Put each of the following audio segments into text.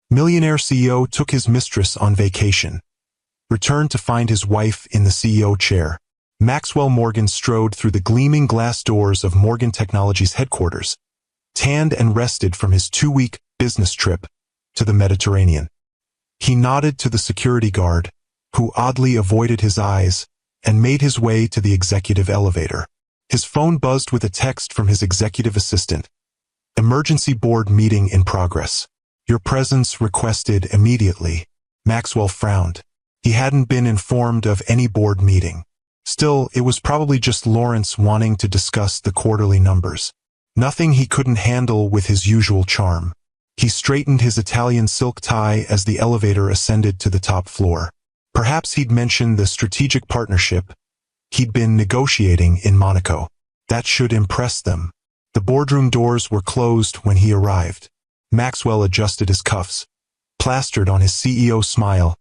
Millionaire CEO took his mistress on vacation. Returned to find his wife in the CEO chair. Maxwell Morgan strode through the gleaming glass doors of Morgan Technologies headquarters, tanned and rested from his 2-week business trip to the Mediterranean. He nodded to the security guard, who oddly avoided his eyes, and made his way to the executive elevator. His phone buzzed with a text from his executive assistant. Emergency board meeting in progress. Your presence requested immediately. Maxwell frowned. He hadn't been informed of any board meeting. Still, it was probably just Lawrence wanting to discuss the quarterly numbers. Nothing he couldn't handle with his usual charm. He straightened his Italian silk tie as the elevator ascended to the top floor. Perhaps he'd mentioned the strategic partnership he'd been negotiating in Monaco. That should impress them. The boardroom doors were closed when he arrived. Maxwell adjusted his cuffs, plastered on his CEO smile,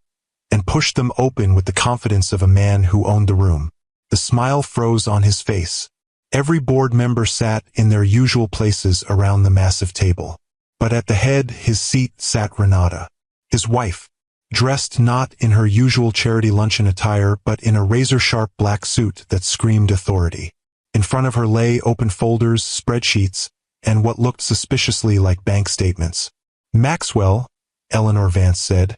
and pushed them open with the confidence of a man who owned the room. The smile froze on his face. Every board member sat in their usual places around the massive table. But at the head his seat sat Renata, his wife, dressed not in her usual charity luncheon attire but in a razor-sharp black suit that screamed authority. In front of her lay open folders, spreadsheets, and what looked suspiciously like bank statements. Maxwell, Eleanor Vance said,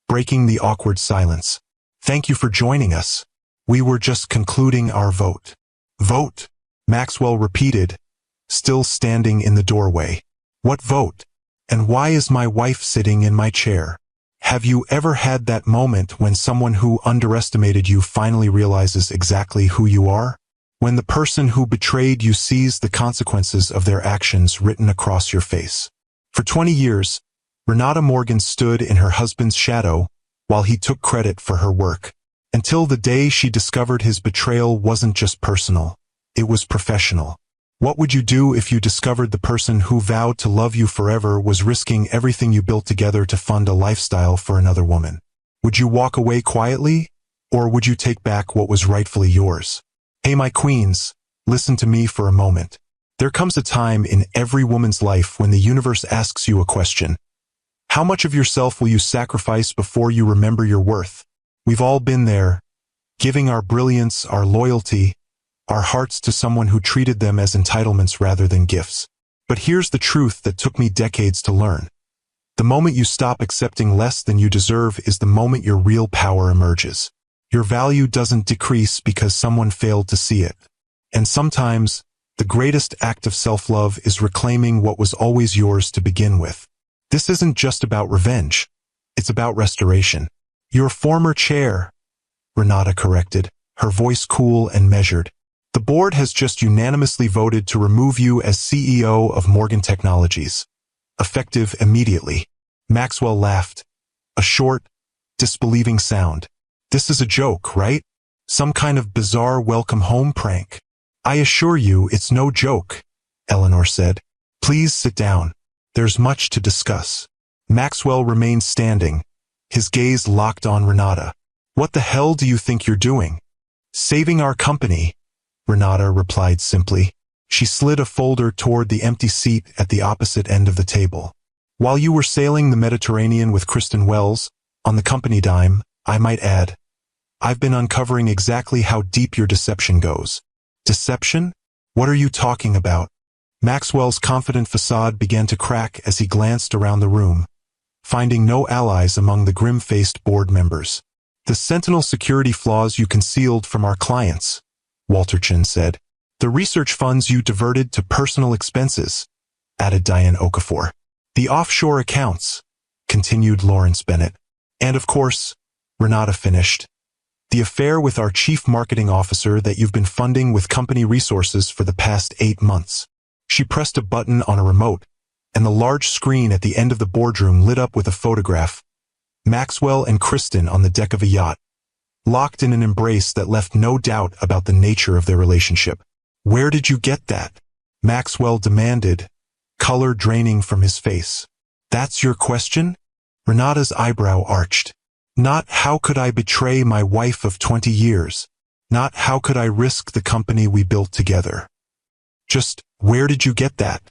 breaking the awkward silence. Thank you for joining us. We were just concluding our vote. Vote? Maxwell repeated, still standing in the doorway. What vote? And why is my wife sitting in my chair? Have you ever had that moment when someone who underestimated you finally realizes exactly who you are? When the person who betrayed you sees the consequences of their actions written across your face. For 20 years, Renata Morgan stood in her husband's shadow while he took credit for her work. Until the day she discovered his betrayal wasn't just personal, it was professional. What would you do if you discovered the person who vowed to love you forever was risking everything you built together to fund a lifestyle for another woman? Would you walk away quietly, or would you take back what was rightfully yours? Hey my queens, listen to me for a moment. There comes a time in every woman's life when the universe asks you a question. How much of yourself will you sacrifice before you remember your worth? We've all been there, giving our brilliance, our loyalty, our hearts to someone who treated them as entitlements rather than gifts. But here's the truth that took me decades to learn. The moment you stop accepting less than you deserve is the moment your real power emerges. Your value doesn't decrease because someone failed to see it. And sometimes, the greatest act of self-love is reclaiming what was always yours to begin with. This isn't just about revenge. It's about restoration. Your former chair, Renata corrected, her voice cool and measured. The board has just unanimously voted to remove you as CEO of Morgan Technologies. Effective immediately. Maxwell laughed. A short, disbelieving sound. This is a joke, right? Some kind of bizarre welcome home prank. I assure you it's no joke, Eleanor said. Please sit down. There's much to discuss. Maxwell remained standing, his gaze locked on Renata. What the hell do you think you're doing? Saving our company, Renata replied simply. She slid a folder toward the empty seat at the opposite end of the table. While you were sailing the Mediterranean with Kristen Wells, on the company dime, I might add, I've been uncovering exactly how deep your deception goes. Deception? What are you talking about? Maxwell's confident facade began to crack as he glanced around the room, finding no allies among the grim-faced board members. The sentinel security flaws you concealed from our clients, Walter Chin said. The research funds you diverted to personal expenses, added Diane Okafor. The offshore accounts, continued Lawrence Bennett. And of course, Renata finished, the affair with our chief marketing officer that you've been funding with company resources for the past 8 months. She pressed a button on a remote, and the large screen at the end of the boardroom lit up with a photograph. Maxwell and Kristen on the deck of a yacht, locked in an embrace that left no doubt about the nature of their relationship. Where did you get that? Maxwell demanded, color draining from his face. That's your question? Renata's eyebrow arched. Not how could I betray my wife of 20 years? Not how could I risk the company we built together? Just, where did you get that?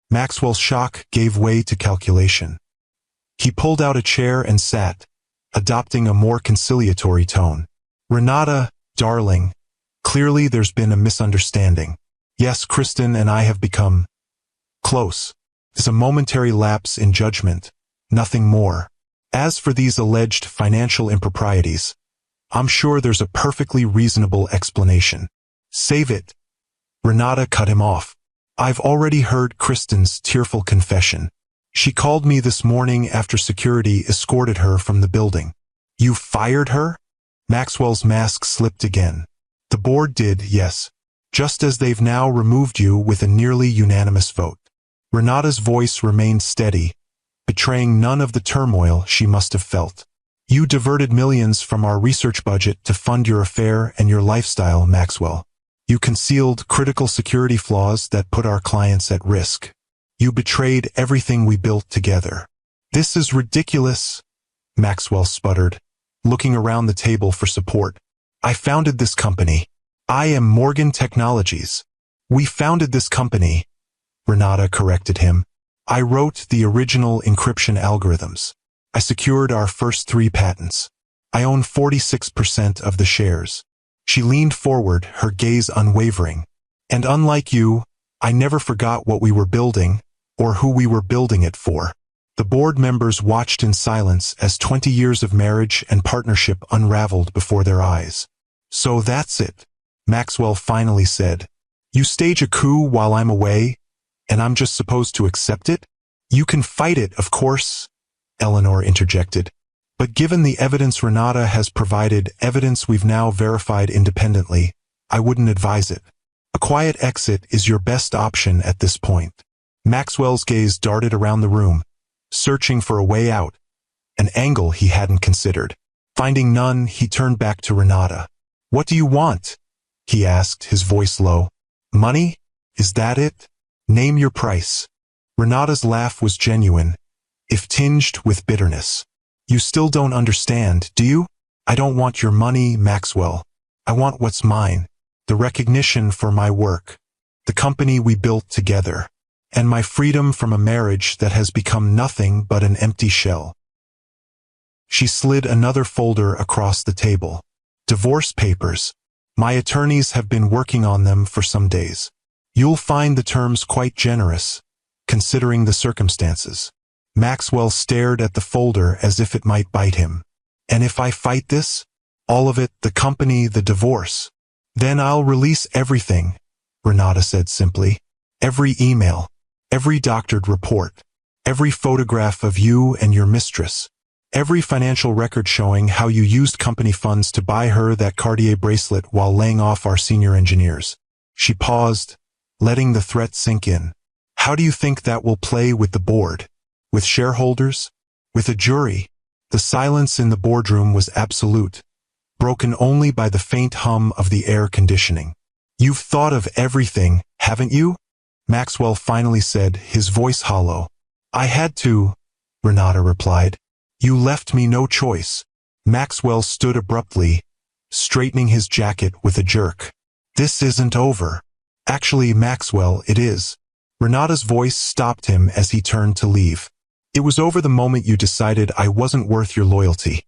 Maxwell's shock gave way to calculation. He pulled out a chair and sat, adopting a more conciliatory tone. Renata, darling, clearly there's been a misunderstanding. Yes, Kristen and I have become close. It's a momentary lapse in judgment, nothing more. As for these alleged financial improprieties, I'm sure there's a perfectly reasonable explanation. Save it. Renata cut him off. I've already heard Kristen's tearful confession. She called me this morning after security escorted her from the building. You fired her? Maxwell's mask slipped again. The board did, yes. Just as they've now removed you with a nearly unanimous vote. Renata's voice remained steady, betraying none of the turmoil she must have felt. You diverted millions from our research budget to fund your affair and your lifestyle, Maxwell. You concealed critical security flaws that put our clients at risk. You betrayed everything we built together. This is ridiculous, Maxwell sputtered, looking around the table for support. I founded this company. I am Morgan Technologies. We founded this company, Renata corrected him. I wrote the original encryption algorithms. I secured our first 3 patents. I own 46% of the shares. She leaned forward, her gaze unwavering. And unlike you, I never forgot what we were building, or who we were building it for. The board members watched in silence as 20 years of marriage and partnership unraveled before their eyes. So that's it, Maxwell finally said. You stage a coup while I'm away, and I'm just supposed to accept it? You can fight it, of course, Eleanor interjected. But given the evidence Renata has provided, evidence we've now verified independently, I wouldn't advise it. A quiet exit is your best option at this point. Maxwell's gaze darted around the room, searching for a way out, an angle he hadn't considered. Finding none, he turned back to Renata. What do you want? He asked, his voice low. Money? Is that it? Name your price. Renata's laugh was genuine, if tinged with bitterness. You still don't understand, do you? I don't want your money, Maxwell. I want what's mine, the recognition for my work, the company we built together, and my freedom from a marriage that has become nothing but an empty shell. She slid another folder across the table. Divorce papers. My attorneys have been working on them for some days. You'll find the terms quite generous, considering the circumstances. Maxwell stared at the folder as if it might bite him. And if I fight this? All of it, the company, the divorce. Then I'll release everything, Renata said simply. Every email, every doctored report, every photograph of you and your mistress, every financial record showing how you used company funds to buy her that Cartier bracelet while laying off our senior engineers. She paused, letting the threat sink in. How do you think that will play with the board? With shareholders? With a jury? The silence in the boardroom was absolute, broken only by the faint hum of the air conditioning. You've thought of everything, haven't you? Maxwell finally said, his voice hollow. I had to, Renata replied. You left me no choice. Maxwell stood abruptly, straightening his jacket with a jerk. This isn't over. Actually, Maxwell, it is. Renata's voice stopped him as he turned to leave. It was over the moment you decided I wasn't worth your loyalty,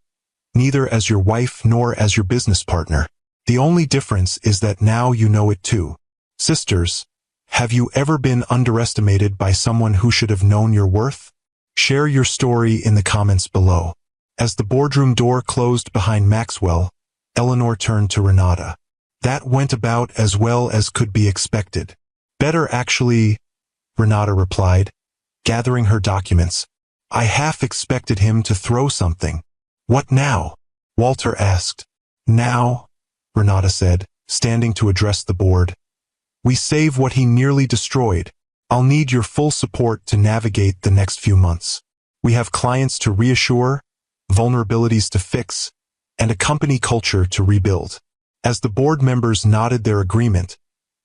neither as your wife nor as your business partner. The only difference is that now you know it too. Sisters, have you ever been underestimated by someone who should have known your worth? Share your story in the comments below. As the boardroom door closed behind Maxwell, Eleanor turned to Renata. That went about as well as could be expected. Better actually, Renata replied, gathering her documents. I half expected him to throw something. What now? Walter asked. Now, Renata said, standing to address the board. We save what he nearly destroyed. I'll need your full support to navigate the next few months. We have clients to reassure, vulnerabilities to fix, and a company culture to rebuild. As the board members nodded their agreement,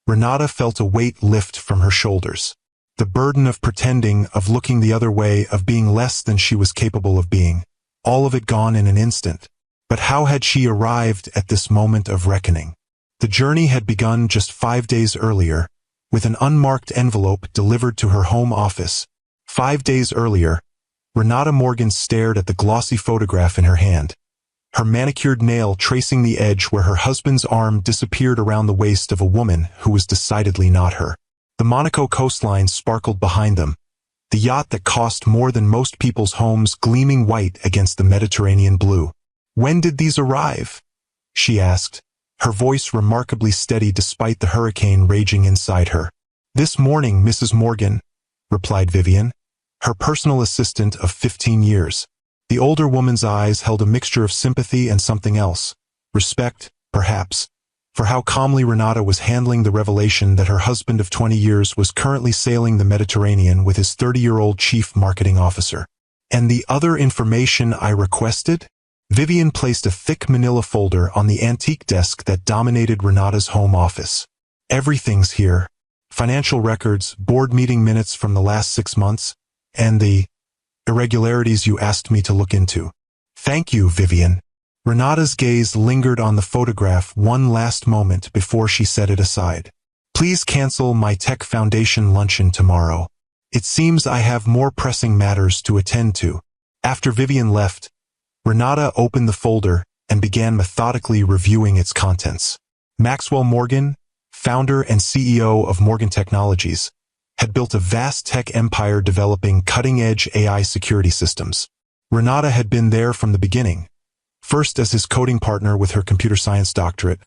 Renata felt a weight lift from her shoulders. The burden of pretending, of looking the other way, of being less than she was capable of being. All of it gone in an instant. But how had she arrived at this moment of reckoning? The journey had begun just 5 days earlier, with an unmarked envelope delivered to her home office. 5 days earlier, Renata Morgan stared at the glossy photograph in her hand, her manicured nail tracing the edge where her husband's arm disappeared around the waist of a woman who was decidedly not her. The Monaco coastline sparkled behind them, the yacht that cost more than most people's homes gleaming white against the Mediterranean blue. "When did these arrive?" she asked, her voice remarkably steady despite the hurricane raging inside her. "This morning, Mrs. Morgan," replied Vivian, her personal assistant of 15 years. The older woman's eyes held a mixture of sympathy and something else, respect, perhaps, for how calmly Renata was handling the revelation that her husband of 20 years was currently sailing the Mediterranean with his 30-year-old chief marketing officer. "And the other information I requested?" Vivian placed a thick manila folder on the antique desk that dominated Renata's home office. "Everything's here. Financial records, board meeting minutes from the last 6 months, and the irregularities you asked me to look into." "Thank you, Vivian." Renata's gaze lingered on the photograph one last moment before she set it aside. "Please cancel my Tech Foundation luncheon tomorrow. It seems I have more pressing matters to attend to." After Vivian left, Renata opened the folder and began methodically reviewing its contents. Maxwell Morgan, founder and CEO of Morgan Technologies, had built a vast tech empire developing cutting-edge AI security systems. Renata had been there from the beginning, first as his coding partner with her computer science doctorate,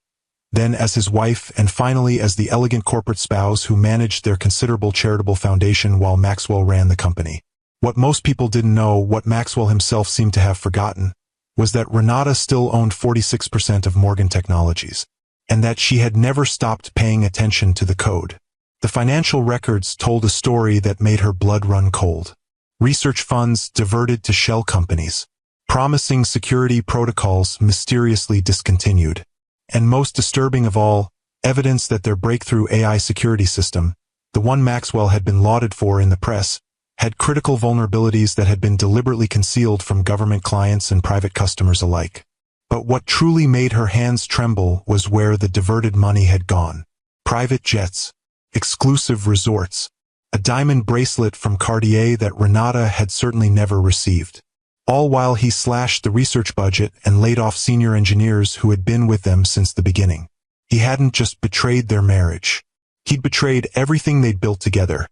then as his wife, and finally as the elegant corporate spouse who managed their considerable charitable foundation while Maxwell ran the company. What most people didn't know, what Maxwell himself seemed to have forgotten, was that Renata still owned 46% of Morgan Technologies, and that she had never stopped paying attention to the code. The financial records told a story that made her blood run cold. Research funds diverted to shell companies, promising security protocols mysteriously discontinued, and most disturbing of all, evidence that their breakthrough AI security system, the one Maxwell had been lauded for in the press, had critical vulnerabilities that had been deliberately concealed from government clients and private customers alike. But what truly made her hands tremble was where the diverted money had gone. Private jets, exclusive resorts, a diamond bracelet from Cartier that Renata had certainly never received. All while he slashed the research budget and laid off senior engineers who had been with them since the beginning. He hadn't just betrayed their marriage. He'd betrayed everything they'd built together,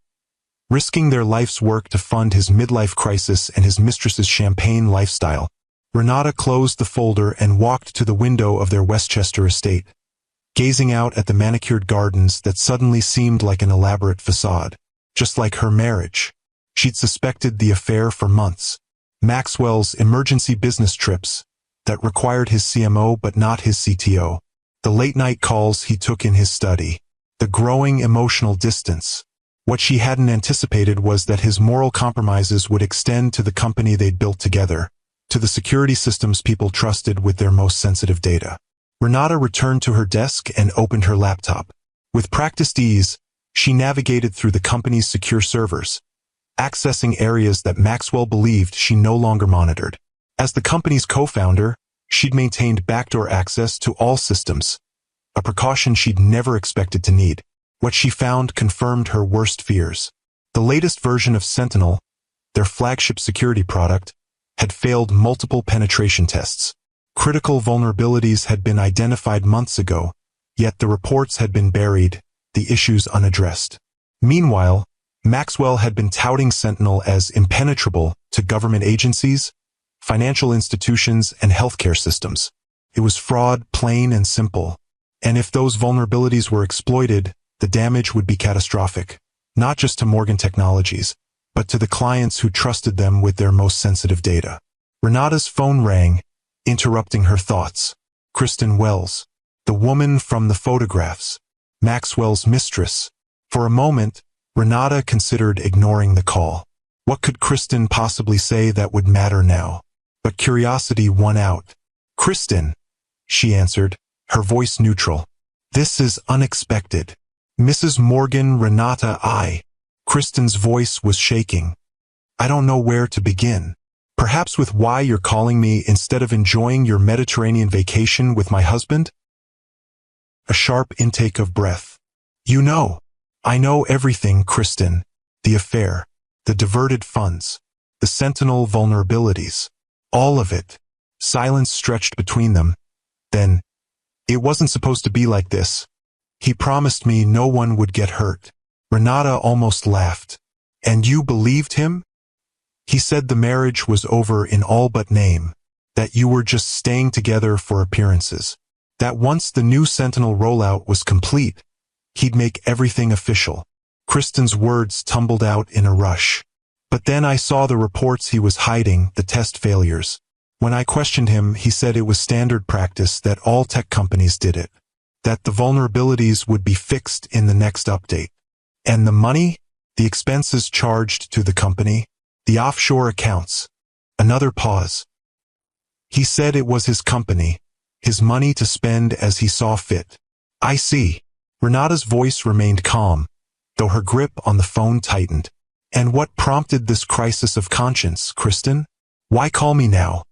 risking their life's work to fund his midlife crisis and his mistress's champagne lifestyle. Renata closed the folder and walked to the window of their Westchester estate, gazing out at the manicured gardens that suddenly seemed like an elaborate facade, just like her marriage. She'd suspected the affair for months. Maxwell's emergency business trips that required his CMO but not his CTO. The late-night calls he took in his study. The growing emotional distance. What she hadn't anticipated was that his moral compromises would extend to the company they'd built together, to the security systems people trusted with their most sensitive data. Renata returned to her desk and opened her laptop. With practiced ease, she navigated through the company's secure servers, accessing areas that Maxwell believed she no longer monitored. As the company's co-founder, she'd maintained backdoor access to all systems, a precaution she'd never expected to need. What she found confirmed her worst fears. The latest version of Sentinel, their flagship security product, had failed multiple penetration tests. Critical vulnerabilities had been identified months ago, yet the reports had been buried, the issues unaddressed. Meanwhile, Maxwell had been touting Sentinel as impenetrable to government agencies, financial institutions, and healthcare systems. It was fraud, plain and simple. And if those vulnerabilities were exploited, the damage would be catastrophic, not just to Morgan Technologies, but to the clients who trusted them with their most sensitive data. Renata's phone rang, interrupting her thoughts. Kristen Wells, the woman from the photographs, Maxwell's mistress. For a moment, Renata considered ignoring the call. What could Kristen possibly say that would matter now? But curiosity won out. "Kristen," she answered, her voice neutral. "This is unexpected." "Mrs. Morgan, Renata, Kristen's voice was shaking. "I don't know where to begin. Perhaps with why you're calling me instead of enjoying your Mediterranean vacation with my husband?" A sharp intake of breath. "You know. I know everything, Kristen. The affair, the diverted funds, the the Sentinel vulnerabilities. All of it. Silence stretched between them. Then, "It wasn't supposed to be like this. He promised me no one would get hurt." Renata almost laughed. "And you believed him? He said the marriage was over in all but name, that you were just staying together for appearances, that once the new Sentinel rollout was complete, he'd make everything official." Kristen's words tumbled out in a rush. "But then I saw the reports he was hiding, the test failures. When I questioned him, he said it was standard practice, that all tech companies did it, that the vulnerabilities would be fixed in the next update. And the money? The expenses charged to the company? The offshore accounts?" Another pause. "He said it was his company, his money to spend as he saw fit." "I see." Renata's voice remained calm, though her grip on the phone tightened. "And what prompted this crisis of conscience, Kristen? Why call me now?"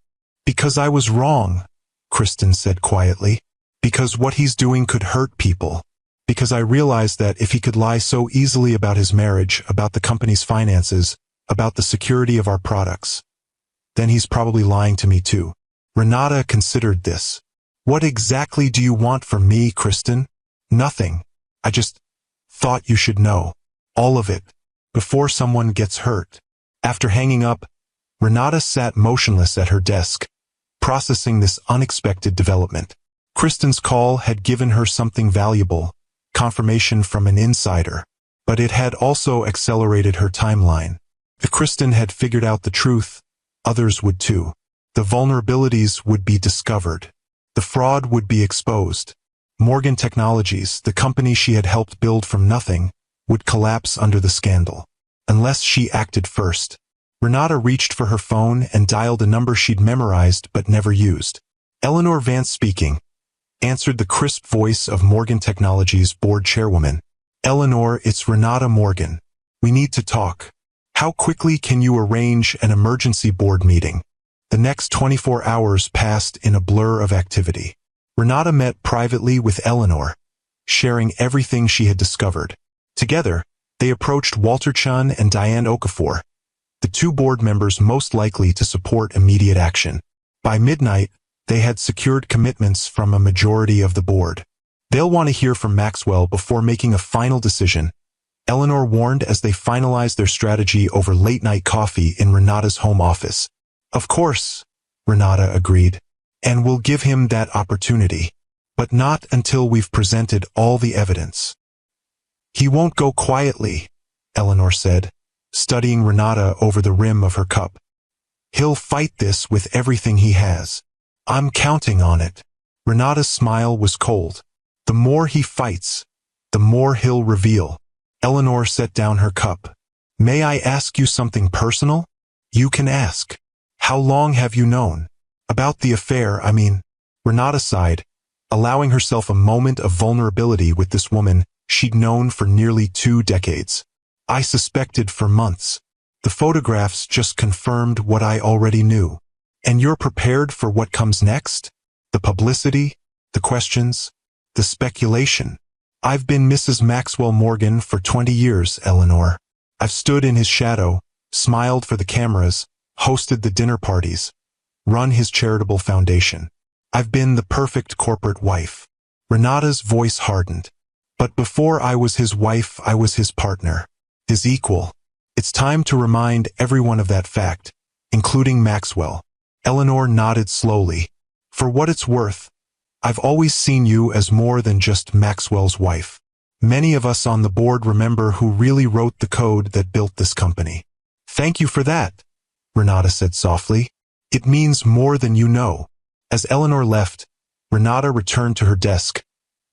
"Because I was wrong," Kristen said quietly. "Because what he's doing could hurt people. Because I realized that if he could lie so easily about his marriage, about the company's finances, about the security of our products, then he's probably lying to me too." Renata considered this. "What exactly do you want from me, Kristen?" "Nothing. I just thought you should know. All of it. Before someone gets hurt." After hanging up, Renata sat motionless at her desk, processing this unexpected development. Kristen's call had given her something valuable, confirmation from an insider, but it had also accelerated her timeline. If Kristen had figured out the truth, others would too. The vulnerabilities would be discovered. The fraud would be exposed. Morgan Technologies, the company she had helped build from nothing, would collapse under the scandal. Unless she acted first. Renata reached for her phone and dialed a number she'd memorized but never used. "Eleanor Vance speaking," answered the crisp voice of Morgan Technologies' board chairwoman. "Eleanor, it's Renata Morgan. We need to talk. How quickly can you arrange an emergency board meeting?" The next 24 hours passed in a blur of activity. Renata met privately with Eleanor, sharing everything she had discovered. Together, they approached Walter Chun and Diane Okafor, the two board members most likely to support immediate action. By midnight, they had secured commitments from a majority of the board. "They'll want to hear from Maxwell before making a final decision," Eleanor warned as they finalized their strategy over late-night coffee in Renata's home office. "Of course," Renata agreed, "and we'll give him that opportunity. But not until we've presented all the evidence." "He won't go quietly," Eleanor said, studying Renata over the rim of her cup. "He'll fight this with everything he has. I'm counting on it." Renata's smile was cold. "The more he fights, the more he'll reveal." Eleanor set down her cup. "May I ask you something personal?" "You can ask. How long have you known?" "About the affair, I mean." Renata sighed, allowing herself a moment of vulnerability with this woman she'd known for nearly 2 decades. "I suspected for months. The photographs just confirmed what I already knew." "And you're prepared for what comes next? The publicity, the questions, the speculation?" "I've been Mrs. Maxwell Morgan for 20 years, Eleanor. I've stood in his shadow, smiled for the cameras, hosted the dinner parties, run his charitable foundation. I've been the perfect corporate wife." Renata's voice hardened. "But before I was his wife, I was his partner, his equal. It's time to remind everyone of that fact, including Maxwell." Eleanor nodded slowly. "For what it's worth, I've always seen you as more than just Maxwell's wife. Many of us on the board remember who really wrote the code that built this company." "Thank you for that," Renata said softly. "It means more than you know." As Eleanor left, Renata returned to her desk,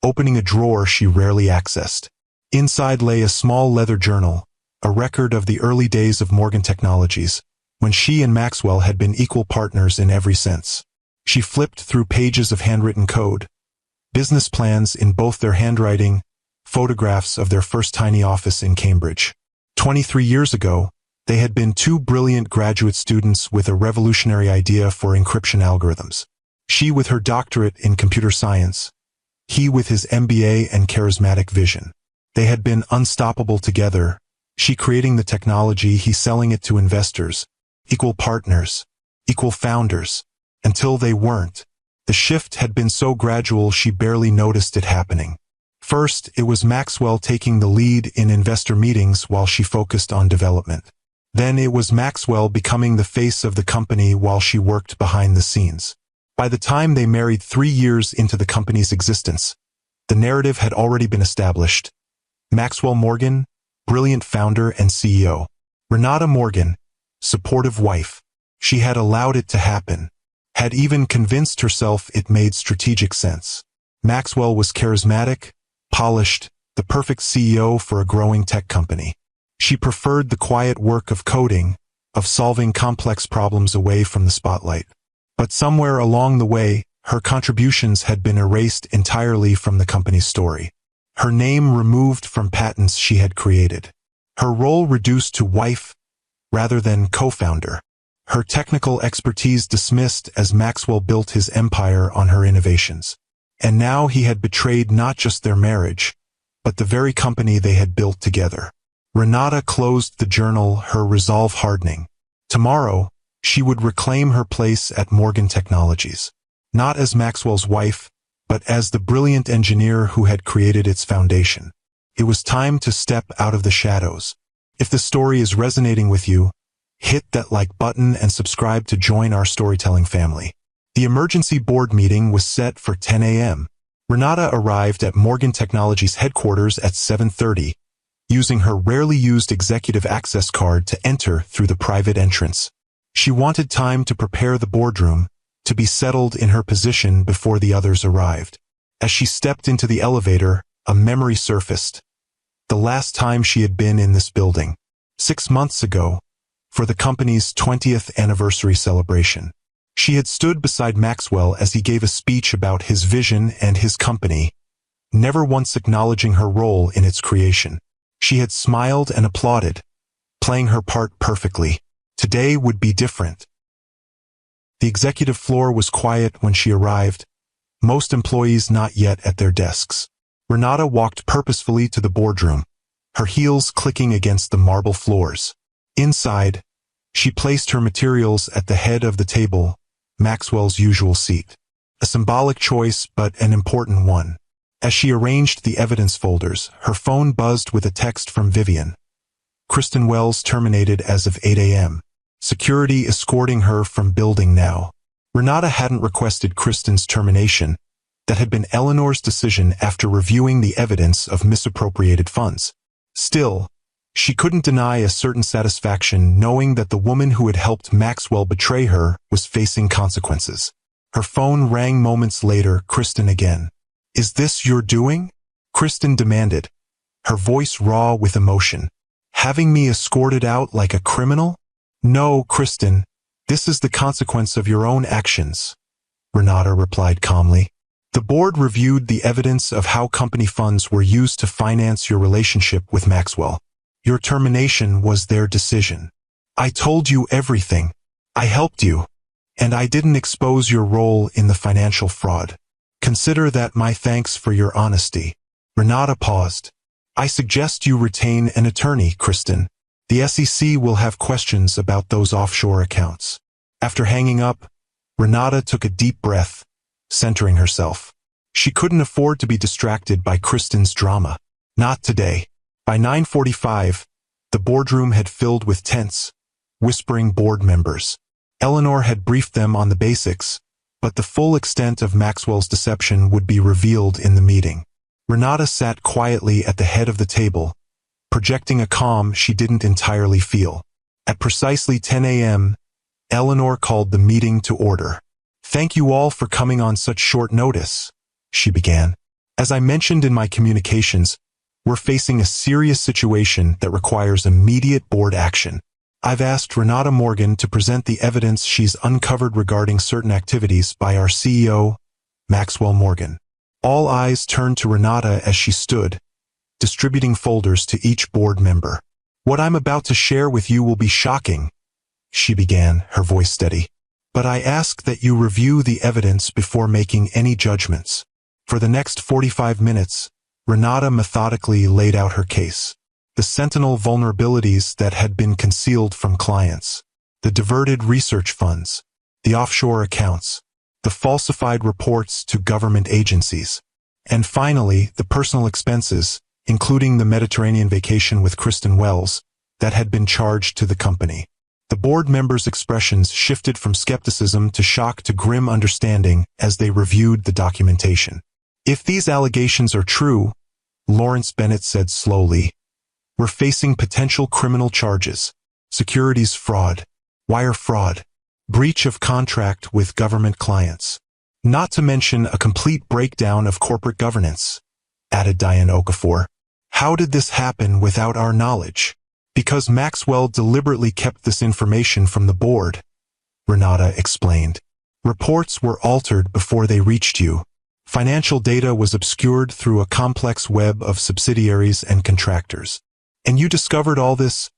opening a drawer she rarely accessed. Inside lay a small leather journal, a record of the early days of Morgan Technologies, when she and Maxwell had been equal partners in every sense. She flipped through pages of handwritten code, business plans in both their handwriting, photographs of their first tiny office in Cambridge. 23 years ago, they had been 2 brilliant graduate students with a revolutionary idea for encryption algorithms. She with her doctorate in computer science, he with his MBA and charismatic vision. They had been unstoppable together, she creating the technology, he selling it to investors, equal partners, equal founders, until they weren't. The shift had been so gradual she barely noticed it happening. First, it was Maxwell taking the lead in investor meetings while she focused on development. Then it was Maxwell becoming the face of the company while she worked behind the scenes. By the time they married 3 years into the company's existence, the narrative had already been established. Maxwell Morgan, brilliant founder and CEO. Renata Morgan, supportive wife. She had allowed it to happen, had even convinced herself it made strategic sense. Maxwell was charismatic, polished, the perfect CEO for a growing tech company. She preferred the quiet work of coding, of solving complex problems away from the spotlight. But somewhere along the way, her contributions had been erased entirely from the company's story. Her name removed from patents she had created. Her role reduced to wife rather than co-founder. Her technical expertise dismissed as Maxwell built his empire on her innovations. And now he had betrayed not just their marriage, but the very company they had built together. Renata closed the journal, her resolve hardening. Tomorrow, she would reclaim her place at Morgan Technologies. Not as Maxwell's wife, but as the brilliant engineer who had created its foundation. It was time to step out of the shadows. If the story is resonating with you, hit that like button and subscribe to join our storytelling family. The emergency board meeting was set for 10 a.m. Renata arrived at Morgan Technologies headquarters at 7:30, using her rarely used executive access card to enter through the private entrance. She wanted time to prepare the boardroom, to be settled in her position before the others arrived. As she stepped into the elevator, a memory surfaced. The last time she had been in this building, 6 months ago, for the company's 20th anniversary celebration. She had stood beside Maxwell as he gave a speech about his vision and his company, never once acknowledging her role in its creation. She had smiled and applauded, playing her part perfectly. Today would be different. The executive floor was quiet when she arrived, most employees not yet at their desks. Renata walked purposefully to the boardroom, her heels clicking against the marble floors. Inside, she placed her materials at the head of the table, Maxwell's usual seat. A symbolic choice, but an important one. As she arranged the evidence folders, her phone buzzed with a text from Vivian. Kristen Wells terminated as of 8 a.m. Security escorting her from building now. Renata hadn't requested Kristen's termination. That had been Eleanor's decision after reviewing the evidence of misappropriated funds. Still, she couldn't deny a certain satisfaction knowing that the woman who had helped Maxwell betray her was facing consequences. Her phone rang moments later, Kristen again. "Is this your doing?" Kristen demanded, her voice raw with emotion. "Having me escorted out like a criminal?" "No, Kristen, this is the consequence of your own actions," Renata replied calmly. "The board reviewed the evidence of how company funds were used to finance your relationship with Maxwell. Your termination was their decision. I told you everything. I helped you. And I didn't expose your role in the financial fraud. Consider that my thanks for your honesty." Renata paused. "I suggest you retain an attorney, Kristen. The SEC will have questions about those offshore accounts." After hanging up, Renata took a deep breath, centering herself. She couldn't afford to be distracted by Kristen's drama. Not today. By 9:45, the boardroom had filled with tense, whispering board members. Eleanor had briefed them on the basics, but the full extent of Maxwell's deception would be revealed in the meeting. Renata sat quietly at the head of the table, projecting a calm she didn't entirely feel. At precisely 10 a.m., Eleanor called the meeting to order. "Thank you all for coming on such short notice," she began. "As I mentioned in my communications, we're facing a serious situation that requires immediate board action. I've asked Renata Morgan to present the evidence she's uncovered regarding certain activities by our CEO, Maxwell Morgan." All eyes turned to Renata as she stood, distributing folders to each board member. "What I'm about to share with you will be shocking," she began, her voice steady. "But I ask that you review the evidence before making any judgments." For the next 45 minutes, Renata methodically laid out her case. The sentinel vulnerabilities that had been concealed from clients. the diverted research funds, the offshore accounts, the falsified reports to government agencies, and finally, the personal expenses, including the Mediterranean vacation with Kristen Wells, that had been charged to the company. The board members' expressions shifted from skepticism to shock to grim understanding as they reviewed the documentation. If these allegations are true, Lawrence Bennett said slowly, we're facing potential criminal charges, securities fraud, wire fraud, breach of contract with government clients. Not to mention a complete breakdown of corporate governance, added Diane Okafor. How did this happen without our knowledge? Because Maxwell deliberately kept this information from the board, Renata explained. Reports were altered before they reached you. Financial data was obscured through a complex web of subsidiaries and contractors. And you discovered all this,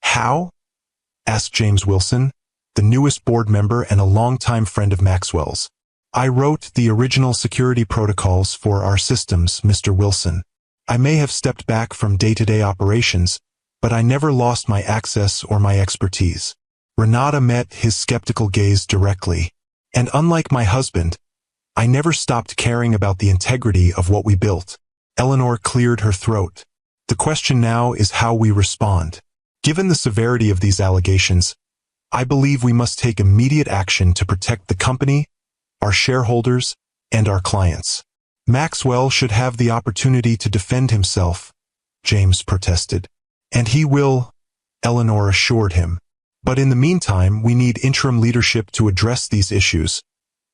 how? Asked James Wilson, the newest board member and a longtime friend of Maxwell's. I wrote the original security protocols for our systems, Mr. Wilson. I may have stepped back from day-to-day operations, but I never lost my access or my expertise. Renata met his skeptical gaze directly. And unlike my husband, I never stopped caring about the integrity of what we built. Eleanor cleared her throat. The question now is how we respond. Given the severity of these allegations, I believe we must take immediate action to protect the company, our shareholders, and our clients. Maxwell should have the opportunity to defend himself, James protested. And he will, Eleanor assured him. But in the meantime, we need interim leadership to address these issues,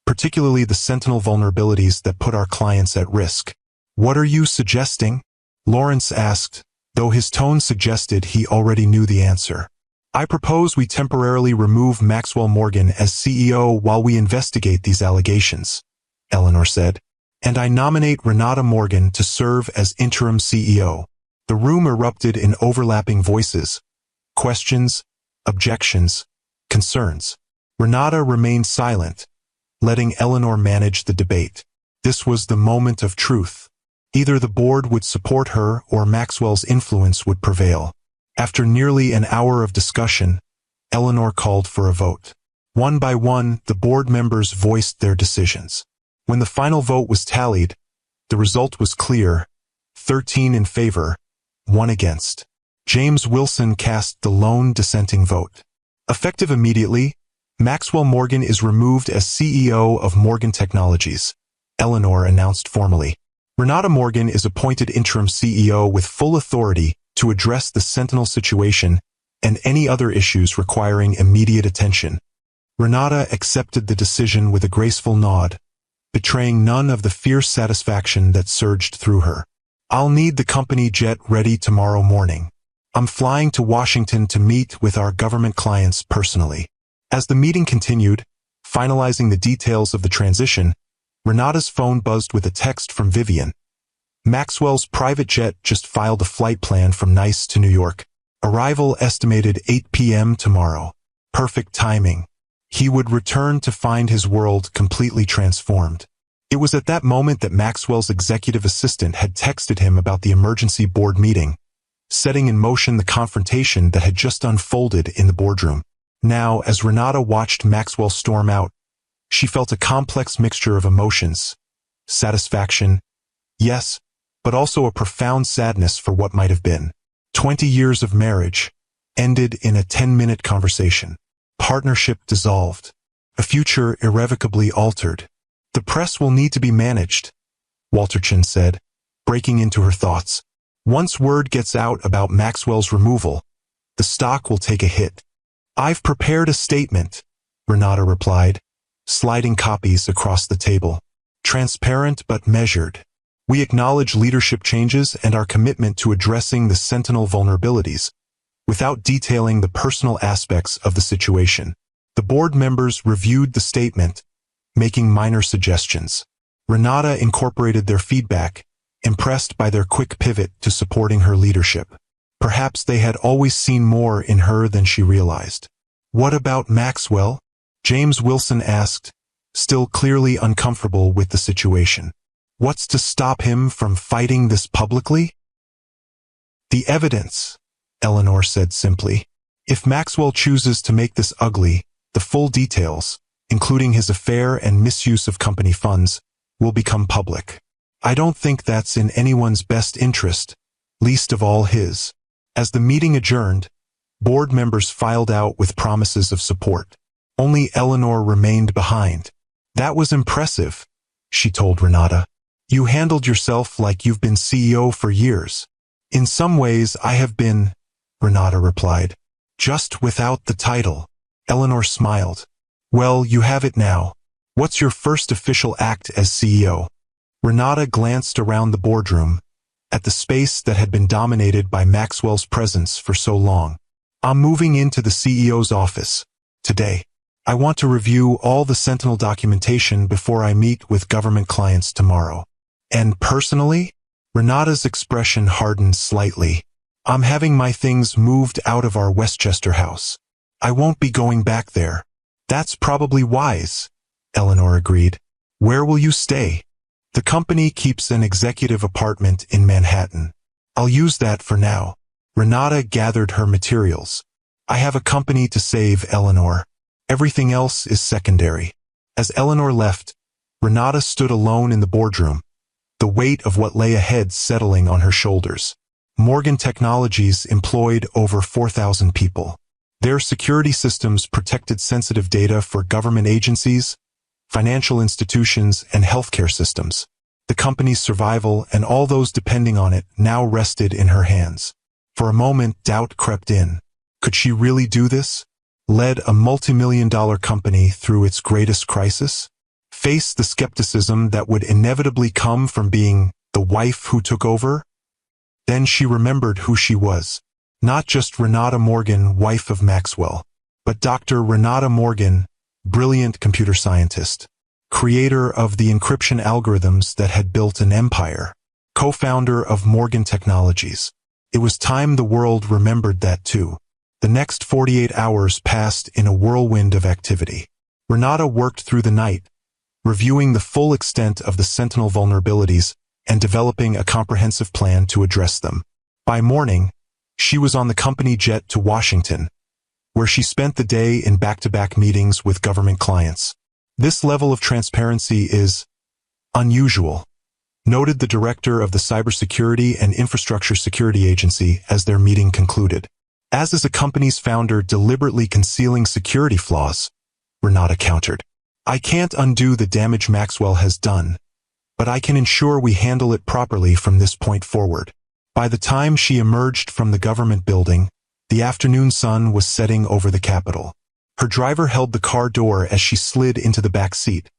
particularly the sentinel vulnerabilities that put our clients at risk. What are you suggesting? Lawrence asked, though his tone suggested he already knew the answer. I propose we temporarily remove Maxwell Morgan as CEO while we investigate these allegations, Eleanor said. And I nominate Renata Morgan to serve as interim CEO. The room erupted in overlapping voices, questions, objections, concerns. Renata remained silent, letting Eleanor manage the debate. This was the moment of truth. Either the board would support her or Maxwell's influence would prevail. After nearly an hour of discussion, Eleanor called for a vote. One by one, the board members voiced their decisions. When the final vote was tallied, the result was clear: 13 in favor, 1 against. James Wilson cast the lone dissenting vote. Effective immediately, Maxwell Morgan is removed as CEO of Morgan Technologies, Eleanor announced formally. Renata Morgan is appointed interim CEO with full authority to address the Sentinel situation and any other issues requiring immediate attention. Renata accepted the decision with a graceful nod, betraying none of the fierce satisfaction that surged through her. I'll need the company jet ready tomorrow morning. I'm flying to Washington to meet with our government clients personally. As the meeting continued, finalizing the details of the transition, Renata's phone buzzed with a text from Vivian. Maxwell's private jet just filed a flight plan from Nice to New York. Arrival estimated 8 p.m. tomorrow. Perfect timing. He would return to find his world completely transformed. It was at that moment that Maxwell's executive assistant had texted him about the emergency board meeting, setting in motion the confrontation that had just unfolded in the boardroom. Now, as Renata watched Maxwell storm out, she felt a complex mixture of emotions. Satisfaction, yes, but also a profound sadness for what might have been. 20 years of marriage ended in a 10-minute conversation. Partnership dissolved. A future irrevocably altered. The press will need to be managed, Walterchin said, breaking into her thoughts. Once word gets out about Maxwell's removal, the stock will take a hit. I've prepared a statement, Renata replied, sliding copies across the table. Transparent but measured. We acknowledge leadership changes and our commitment to addressing the Sentinel vulnerabilities, without detailing the personal aspects of the situation. The board members reviewed the statement, making minor suggestions. Renata incorporated their feedback, impressed by their quick pivot to supporting her leadership. Perhaps they had always seen more in her than she realized. What about Maxwell? James Wilson asked, still clearly uncomfortable with the situation. What's to stop him from fighting this publicly? The evidence, Eleanor said simply. If Maxwell chooses to make this ugly, the full details, including his affair and misuse of company funds, will become public. I don't think that's in anyone's best interest, least of all his. As the meeting adjourned, board members filed out with promises of support. Only Eleanor remained behind. That was impressive, she told Renata. You handled yourself like you've been CEO for years. In some ways I have been, Renata replied. Just without the title. Eleanor smiled. Well, you have it now. What's your first official act as CEO? Renata glanced around the boardroom, at the space that had been dominated by Maxwell's presence for so long. I'm moving into the CEO's office today. I want to review all the Sentinel documentation before I meet with government clients tomorrow. And personally? Renata's expression hardened slightly. I'm having my things moved out of our Westchester house. I won't be going back there. That's probably wise, Eleanor agreed. Where will you stay? The company keeps an executive apartment in Manhattan. I'll use that for now. Renata gathered her materials. I have a company to save, Eleanor. Everything else is secondary. As Eleanor left, Renata stood alone in the boardroom, the weight of what lay ahead settling on her shoulders. Morgan Technologies employed over 4,000 people. Their security systems protected sensitive data for government agencies, financial institutions, and healthcare systems. The company's survival and all those depending on it now rested in her hands. For a moment, doubt crept in. Could she really do this? Lead a multi-million-dollar company through its greatest crisis? Face the skepticism that would inevitably come from being the wife who took over? Then she remembered who she was. Not just Renata Morgan, wife of Maxwell, but Dr. Renata Morgan, brilliant computer scientist, creator of the encryption algorithms that had built an empire, co-founder of Morgan Technologies. It was time the world remembered that too. The next 48 hours passed in a whirlwind of activity. Renata worked through the night, reviewing the full extent of the Sentinel vulnerabilities and developing a comprehensive plan to address them. By morning, she was on the company jet to Washington, where she spent the day in back-to-back meetings with government clients. This level of transparency is unusual, noted the director of the Cybersecurity and Infrastructure Security Agency as their meeting concluded. As is a company's founder deliberately concealing security flaws, Renata countered. I can't undo the damage Maxwell has done, but I can ensure we handle it properly from this point forward. By the time she emerged from the government building, the afternoon sun was setting over the Capitol. Her driver held the car door as she slid into the back seat,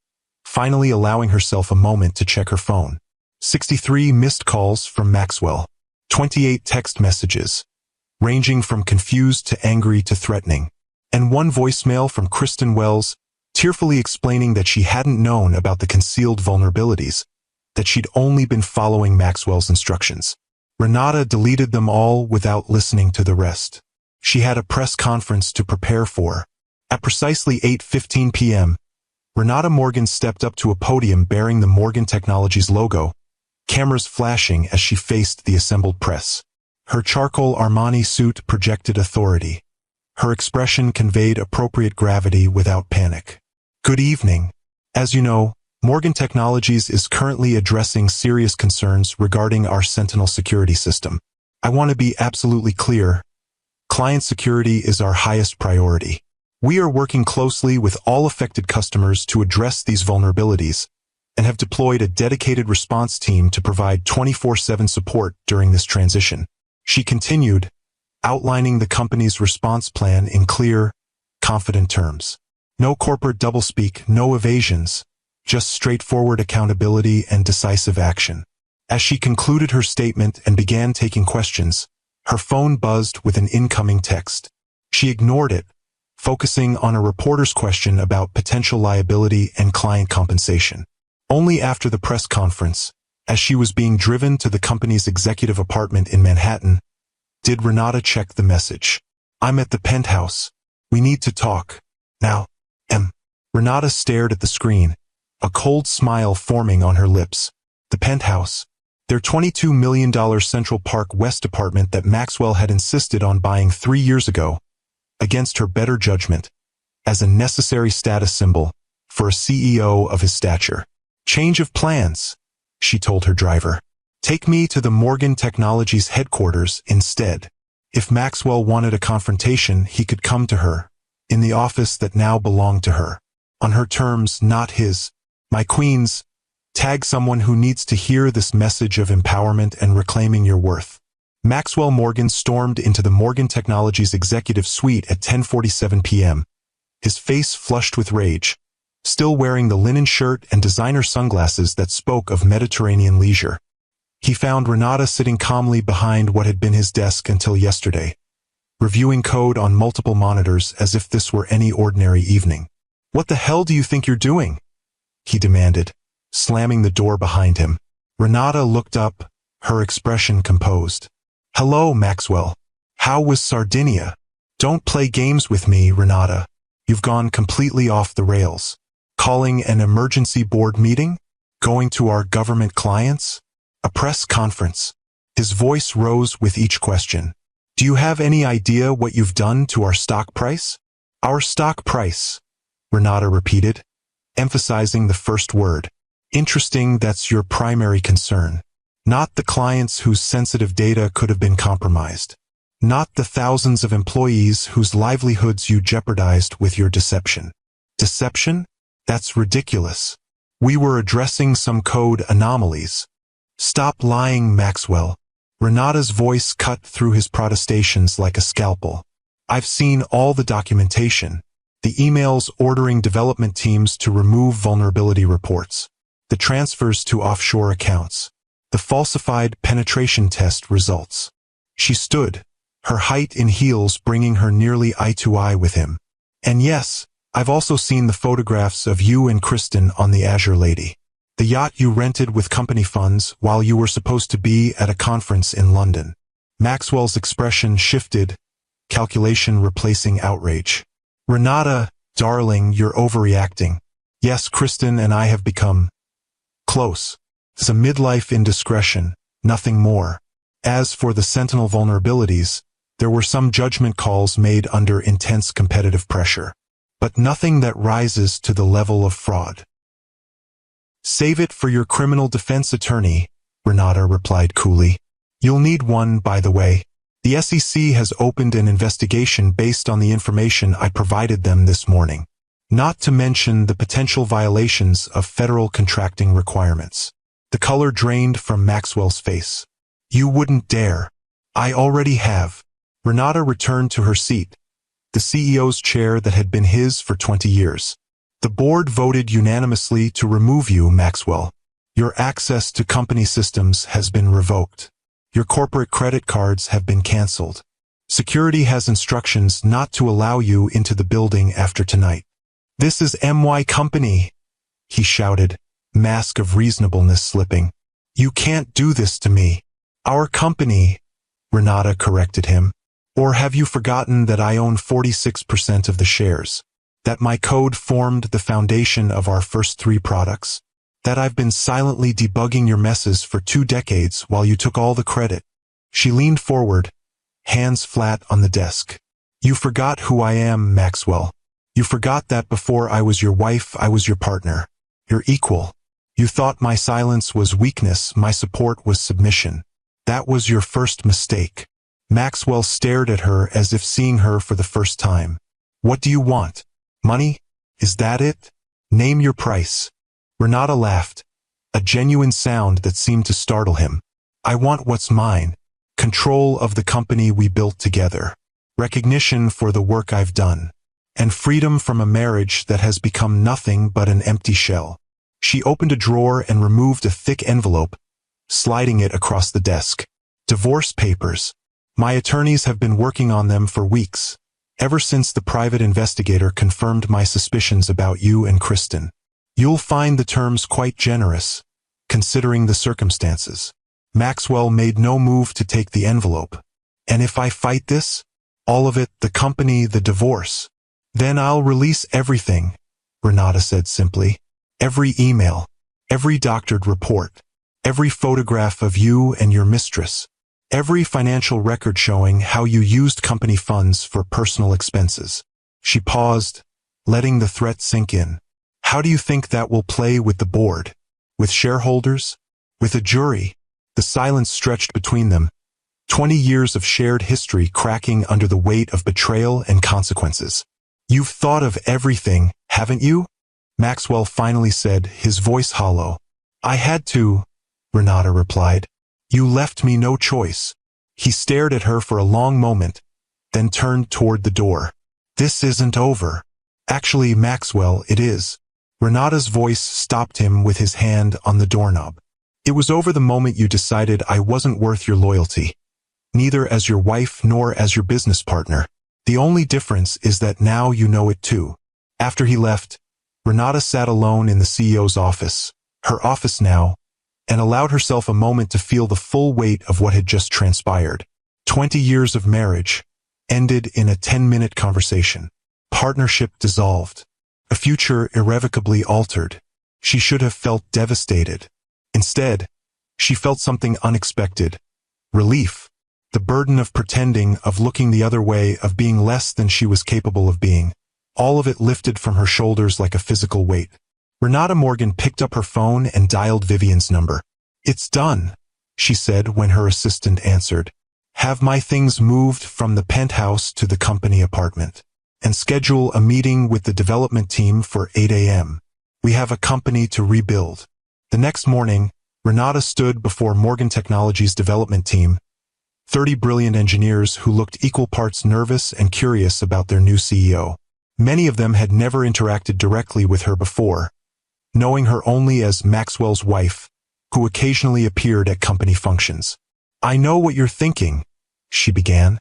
finally allowing herself a moment to check her phone. 63 missed calls from Maxwell, 28 text messages, ranging from confused to angry to threatening, and one voicemail from Kristen Wells, tearfully explaining that she hadn't known about the concealed vulnerabilities, that she'd only been following Maxwell's instructions. Renata deleted them all without listening to the rest. She had a press conference to prepare for. At precisely 8:15 p.m., Renata Morgan stepped up to a podium bearing the Morgan Technologies logo, cameras flashing as she faced the assembled press. Her charcoal Armani suit projected authority. Her expression conveyed appropriate gravity without panic. Good evening. As you know, Morgan Technologies is currently addressing serious concerns regarding our Sentinel security system. I want to be absolutely clear. Client security is our highest priority. We are working closely with all affected customers to address these vulnerabilities and have deployed a dedicated response team to provide 24/7 support during this transition. She continued, outlining the company's response plan in clear, confident terms. No corporate doublespeak, no evasions, just straightforward accountability and decisive action. As she concluded her statement and began taking questions, her phone buzzed with an incoming text. She ignored it, focusing on a reporter's question about potential liability and client compensation. Only after the press conference, as she was being driven to the company's executive apartment in Manhattan, did Renata check the message. I'm at the penthouse. We need to talk. Now. Renata stared at the screen, a cold smile forming on her lips. The penthouse, their $22 million Central Park West apartment that Maxwell had insisted on buying 3 years ago, against her better judgment, as a necessary status symbol for a CEO of his stature. "Change of plans," she told her driver. "Take me to the Morgan Technologies headquarters instead." If Maxwell wanted a confrontation, he could come to her, in the office that now belonged to her. On her terms, not his. "My queens, tag someone who needs to hear this message of empowerment and reclaiming your worth." Maxwell Morgan stormed into the Morgan Technologies executive suite at 10:47 p.m., his face flushed with rage, still wearing the linen shirt and designer sunglasses that spoke of Mediterranean leisure. He found Renata sitting calmly behind what had been his desk until yesterday, reviewing code on multiple monitors as if this were any ordinary evening. "What the hell do you think you're doing?" he demanded, slamming the door behind him. Renata looked up, her expression composed. "Hello, Maxwell. How was Sardinia?" "Don't play games with me, Renata. You've gone completely off the rails. Calling an emergency board meeting? Going to our government clients? A press conference?" His voice rose with each question. "Do you have any idea what you've done to our stock price?" "Our stock price," Renata repeated, emphasizing the first word. "Interesting, that's your primary concern. Not the clients whose sensitive data could have been compromised. Not the thousands of employees whose livelihoods you jeopardized with your deception." "Deception? That's ridiculous. We were addressing some code anomalies." "Stop lying, Maxwell." Renata's voice cut through his protestations like a scalpel. "I've seen all the documentation. The emails ordering development teams to remove vulnerability reports. The transfers to offshore accounts. The falsified penetration test results." She stood, her height in heels bringing her nearly eye to eye with him. "And yes, I've also seen the photographs of you and Kristen on the Azure Lady. The yacht you rented with company funds while you were supposed to be at a conference in London." Maxwell's expression shifted, calculation replacing outrage. "Renata, darling, you're overreacting. Yes, Kristen and I have become close. It's a midlife indiscretion, nothing more. As for the Sentinel vulnerabilities, there were some judgment calls made under intense competitive pressure, but nothing that rises to the level of fraud." "Save it for your criminal defense attorney," Renata replied coolly. "You'll need one, by the way. The SEC has opened an investigation based on the information I provided them this morning, not to mention the potential violations of federal contracting requirements." The color drained from Maxwell's face. "You wouldn't dare." "I already have." Renata returned to her seat, the CEO's chair that had been his for 20 years. "The board voted unanimously to remove you, Maxwell. Your access to company systems has been revoked. Your corporate credit cards have been canceled. Security has instructions not to allow you into the building after tonight." "This is my company," he shouted, mask of reasonableness slipping. "You can't do this to me." "Our company," Renata corrected him. "Or have you forgotten that I own 46% of the shares? That my code formed the foundation of our first 3 products? That I've been silently debugging your messes for 2 decades while you took all the credit?" She leaned forward, hands flat on the desk. "You forgot who I am, Maxwell. You forgot that before I was your wife, I was your partner, your equal. You thought my silence was weakness, my support was submission. That was your first mistake." Maxwell stared at her as if seeing her for the first time. "What do you want? Money? Is that it? Name your price." Renata laughed, a genuine sound that seemed to startle him. "I want what's mine. Control of the company we built together. Recognition for the work I've done. And freedom from a marriage that has become nothing but an empty shell." She opened a drawer and removed a thick envelope, sliding it across the desk. "Divorce papers. My attorneys have been working on them for weeks, ever since the private investigator confirmed my suspicions about you and Kristen. You'll find the terms quite generous, considering the circumstances." Maxwell made no move to take the envelope. "And if I fight this? All of it, the company, the divorce? Then I'll release everything," Renata said simply. "Every email, every doctored report, every photograph of you and your mistress. Every financial record showing how you used company funds for personal expenses. She paused, letting the threat sink in. How do you think that will play with the board? With shareholders? With a jury? The silence stretched between them. 20 years of shared history cracking under the weight of betrayal and consequences. You've thought of everything, haven't you? Maxwell finally said, his voice hollow. I had to, Renata replied. You left me no choice. He stared at her for a long moment, then turned toward the door. This isn't over. Actually, Maxwell, it is. Renata's voice stopped him with his hand on the doorknob. It was over the moment you decided I wasn't worth your loyalty. Neither as your wife nor as your business partner. The only difference is that now you know it too. After he left, Renata sat alone in the CEO's office, her office now, and allowed herself a moment to feel the full weight of what had just transpired. 20 years of marriage ended in a 10-minute conversation. Partnership dissolved. A future irrevocably altered. She should have felt devastated. Instead, she felt something unexpected. Relief. The burden of pretending, of looking the other way, of being less than she was capable of being. All of it lifted from her shoulders like a physical weight. Renata Morgan picked up her phone and dialed Vivian's number. It's done, she said when her assistant answered. Have my things moved from the penthouse to the company apartment. And schedule a meeting with the development team for 8 a.m. We have a company to rebuild. The next morning, Renata stood before Morgan Technology's development team, 30 brilliant engineers who looked equal parts nervous and curious about their new CEO. Many of them had never interacted directly with her before, knowing her only as Maxwell's wife, who occasionally appeared at company functions. I know what you're thinking, she began,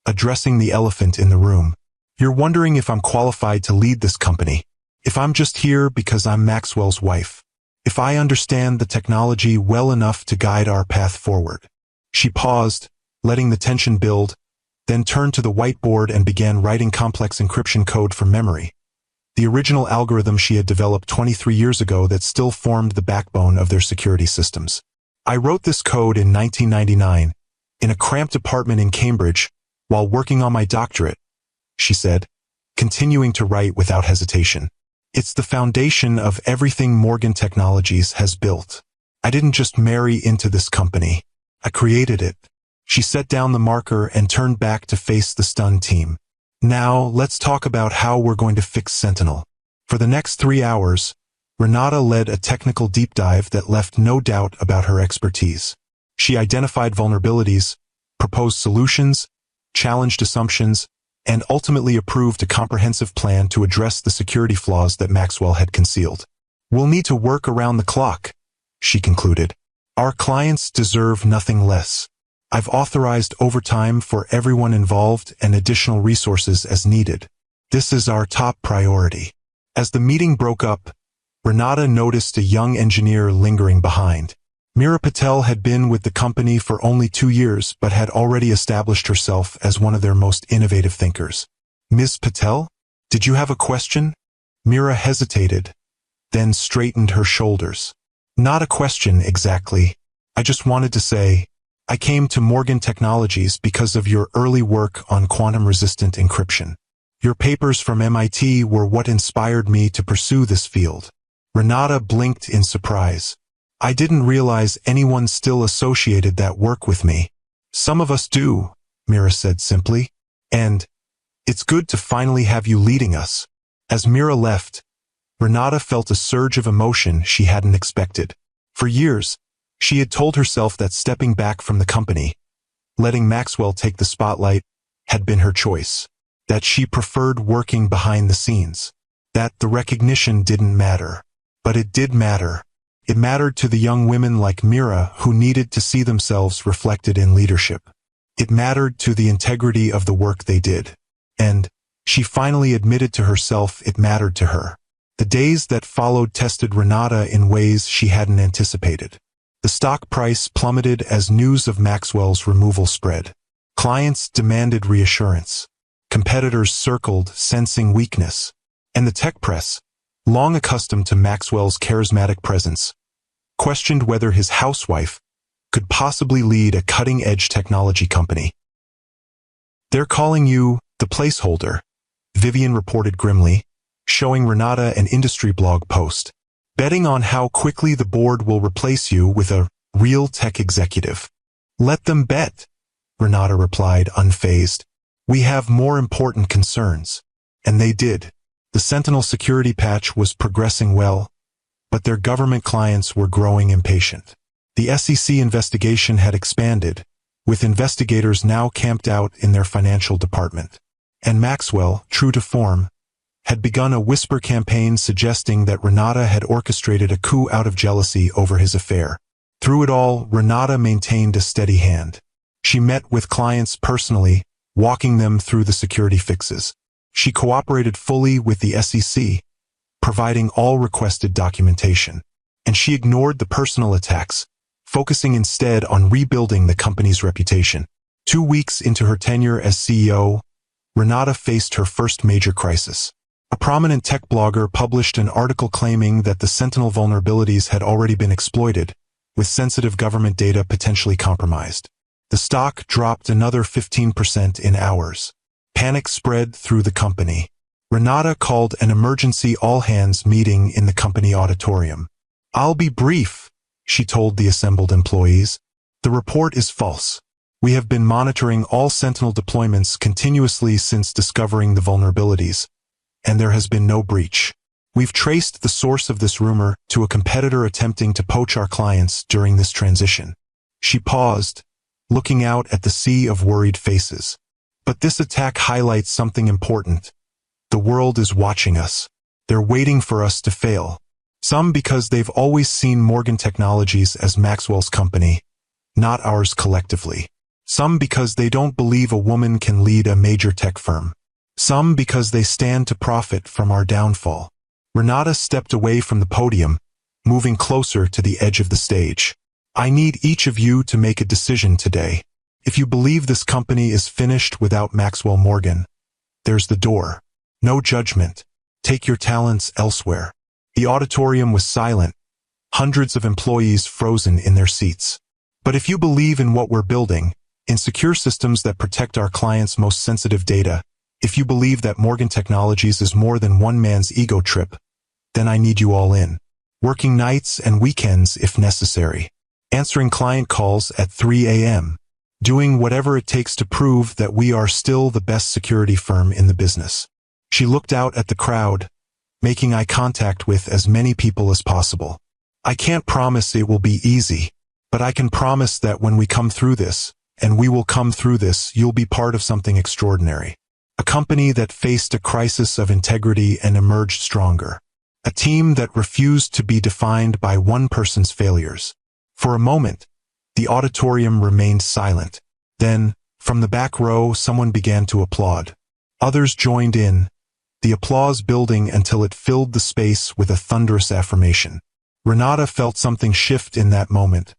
addressing the elephant in the room. You're wondering if I'm qualified to lead this company, if I'm just here because I'm Maxwell's wife, if I understand the technology well enough to guide our path forward. She paused, letting the tension build, then turned to the whiteboard and began writing complex encryption code from memory. The original algorithm she had developed 23 years ago that still formed the backbone of their security systems. I wrote this code in 1999, in a cramped apartment in Cambridge, while working on my doctorate, she said, continuing to write without hesitation. It's the foundation of everything Morgan Technologies has built. I didn't just marry into this company. I created it. She set down the marker and turned back to face the stunned team. Now, let's talk about how we're going to fix Sentinel. For the next 3 hours, Renata led a technical deep dive that left no doubt about her expertise. She identified vulnerabilities, proposed solutions, challenged assumptions, and ultimately approved a comprehensive plan to address the security flaws that Maxwell had concealed. We'll need to work around the clock, she concluded. Our clients deserve nothing less. I've authorized overtime for everyone involved and additional resources as needed. This is our top priority. As the meeting broke up, Renata noticed a young engineer lingering behind. Meera Patel had been with the company for only 2 years but had already established herself as one of their most innovative thinkers. Ms. Patel? Did you have a question? Meera hesitated, then straightened her shoulders. Not a question exactly. I just wanted to say, I came to Morgan Technologies because of your early work on quantum-resistant encryption. Your papers from MIT were what inspired me to pursue this field. Renata blinked in surprise. I didn't realize anyone still associated that work with me. Some of us do, Meera said simply. And it's good to finally have you leading us. As Meera left, Renata felt a surge of emotion she hadn't expected. For years, she had told herself that stepping back from the company, letting Maxwell take the spotlight, had been her choice. That she preferred working behind the scenes. That the recognition didn't matter. But it did matter. It mattered to the young women like Meera who needed to see themselves reflected in leadership. It mattered to the integrity of the work they did. And she finally admitted to herself it mattered to her. The days that followed tested Renata in ways she hadn't anticipated. The stock price plummeted as news of Maxwell's removal spread. Clients demanded reassurance. Competitors circled, sensing weakness. And the tech press, long accustomed to Maxwell's charismatic presence, questioned whether his housewife could possibly lead a cutting-edge technology company. They're calling you the placeholder, Vivian reported grimly, showing Renata an industry blog post, betting on how quickly the board will replace you with a real tech executive. Let them bet, Renata replied, unfazed. We have more important concerns. And they did. The Sentinel security patch was progressing well, but their government clients were growing impatient. The SEC investigation had expanded, with investigators now camped out in their financial department. And Maxwell, true to form, had begun a whisper campaign suggesting that Renata had orchestrated a coup out of jealousy over his affair. Through it all, Renata maintained a steady hand. She met with clients personally, walking them through the security fixes. She cooperated fully with the SEC, providing all requested documentation. And she ignored the personal attacks, focusing instead on rebuilding the company's reputation. 2 weeks into her tenure as CEO, Renata faced her first major crisis. A prominent tech blogger published an article claiming that the Sentinel vulnerabilities had already been exploited, with sensitive government data potentially compromised. The stock dropped another 15% in hours. Panic spread through the company. Renata called an emergency all-hands meeting in the company auditorium. I'll be brief, she told the assembled employees. The report is false. We have been monitoring all Sentinel deployments continuously since discovering the vulnerabilities, and there has been no breach. We've traced the source of this rumor to a competitor attempting to poach our clients during this transition. She paused, looking out at the sea of worried faces. But this attack highlights something important. The world is watching us. They're waiting for us to fail. Some because they've always seen Morgan Technologies as Maxwell's company, not ours collectively. Some because they don't believe a woman can lead a major tech firm. Some because they stand to profit from our downfall. Renata stepped away from the podium, moving closer to the edge of the stage. I need each of you to make a decision today. If you believe this company is finished without Maxwell Morgan, there's the door. No judgment. Take your talents elsewhere. The auditorium was silent, hundreds of employees frozen in their seats. But if you believe in what we're building, in secure systems that protect our clients' most sensitive data, if you believe that Morgan Technologies is more than one man's ego trip, then I need you all in. Working nights and weekends if necessary. Answering client calls at 3 a.m. Doing whatever it takes to prove that we are still the best security firm in the business. She looked out at the crowd, making eye contact with as many people as possible. I can't promise it will be easy, but I can promise that when we come through this, and we will come through this, you'll be part of something extraordinary. A company that faced a crisis of integrity and emerged stronger. A team that refused to be defined by one person's failures. For a moment, the auditorium remained silent. Then, from the back row, someone began to applaud. Others joined in, the applause building until it filled the space with a thunderous affirmation. Renata felt something shift in that moment.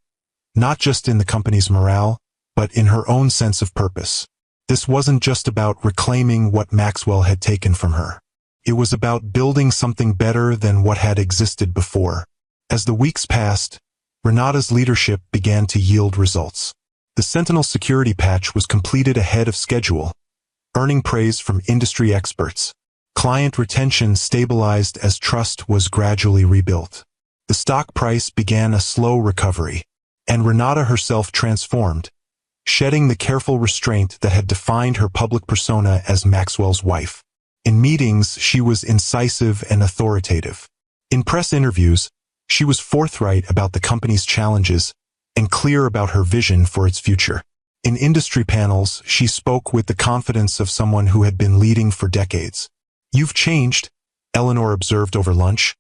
Not just in the company's morale, but in her own sense of purpose. This wasn't just about reclaiming what Maxwell had taken from her. It was about building something better than what had existed before. As the weeks passed, Renata's leadership began to yield results. The Sentinel security patch was completed ahead of schedule, earning praise from industry experts. Client retention stabilized as trust was gradually rebuilt. The stock price began a slow recovery, and Renata herself transformed, shedding the careful restraint that had defined her public persona as Maxwell's wife. In meetings, she was incisive and authoritative. In press interviews, she was forthright about the company's challenges and clear about her vision for its future. In industry panels, she spoke with the confidence of someone who had been leading for decades. You've changed, Eleanor observed over lunch.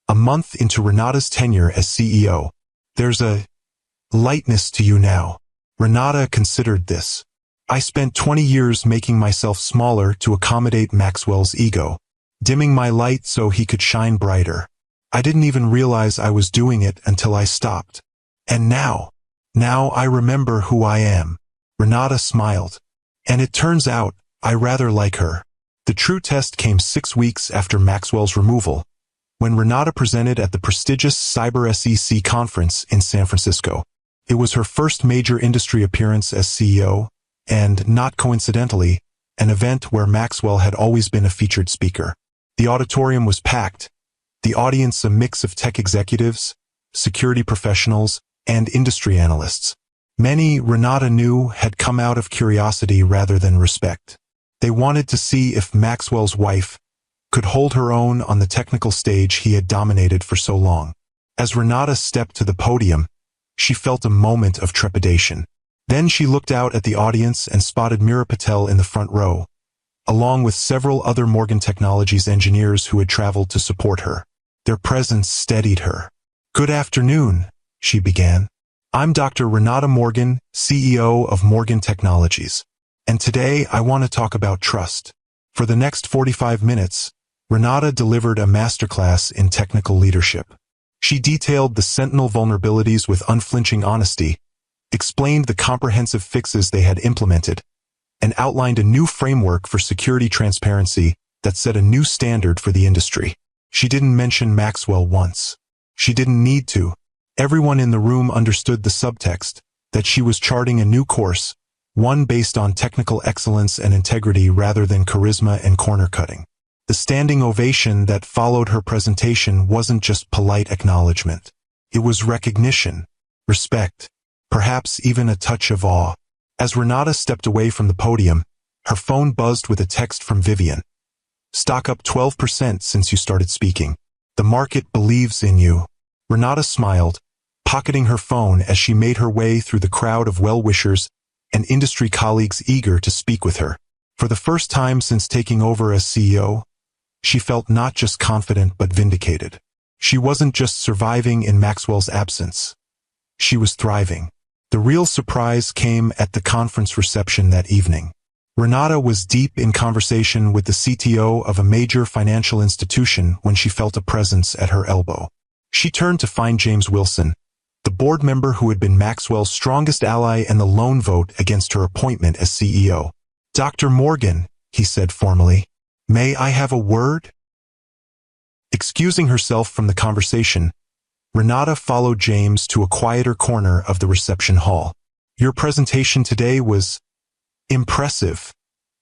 A month into Renata's tenure as CEO, there's a lightness to you now. Renata considered this. I spent 20 years making myself smaller to accommodate Maxwell's ego, dimming my light so he could shine brighter. I didn't even realize I was doing it until I stopped. And now I remember who I am. Renata smiled. And it turns out, I rather like her. The true test came 6 weeks after Maxwell's removal, when Renata presented at the prestigious Cyber SEC conference in San Francisco. It was her first major industry appearance as CEO, and, not coincidentally, an event where Maxwell had always been a featured speaker. The auditorium was packed, the audience a mix of tech executives, security professionals, and industry analysts. Many, Renata knew, had come out of curiosity rather than respect. They wanted to see if Maxwell's wife could hold her own on the technical stage he had dominated for so long. As Renata stepped to the podium, she felt a moment of trepidation. Then she looked out at the audience and spotted Mira Patel in the front row, along with several other Morgan Technologies engineers who had traveled to support her. Their presence steadied her. "Good afternoon," she began. "I'm Dr. Renata Morgan, CEO of Morgan Technologies. And today I want to talk about trust." For the next 45 minutes, Renata delivered a masterclass in technical leadership. She detailed the Sentinel vulnerabilities with unflinching honesty, explained the comprehensive fixes they had implemented, and outlined a new framework for security transparency that set a new standard for the industry. She didn't mention Maxwell once. She didn't need to. Everyone in the room understood the subtext, that she was charting a new course, one based on technical excellence and integrity rather than charisma and corner-cutting. The standing ovation that followed her presentation wasn't just polite acknowledgement. It was recognition, respect, perhaps even a touch of awe. As Renata stepped away from the podium, her phone buzzed with a text from Vivian. "Stock up 12% since you started speaking. The market believes in you." Renata smiled, pocketing her phone as she made her way through the crowd of well-wishers and industry colleagues eager to speak with her. For the first time since taking over as CEO, she felt not just confident but vindicated. She wasn't just surviving in Maxwell's absence. She was thriving. The real surprise came at the conference reception that evening. Renata was deep in conversation with the CTO of a major financial institution when she felt a presence at her elbow. She turned to find James Wilson, the board member who had been Maxwell's strongest ally and the lone vote against her appointment as CEO. "Dr. Morgan," he said formally, "may I have a word?" Excusing herself from the conversation, Renata followed James to a quieter corner of the reception hall. "Your presentation today was impressive,"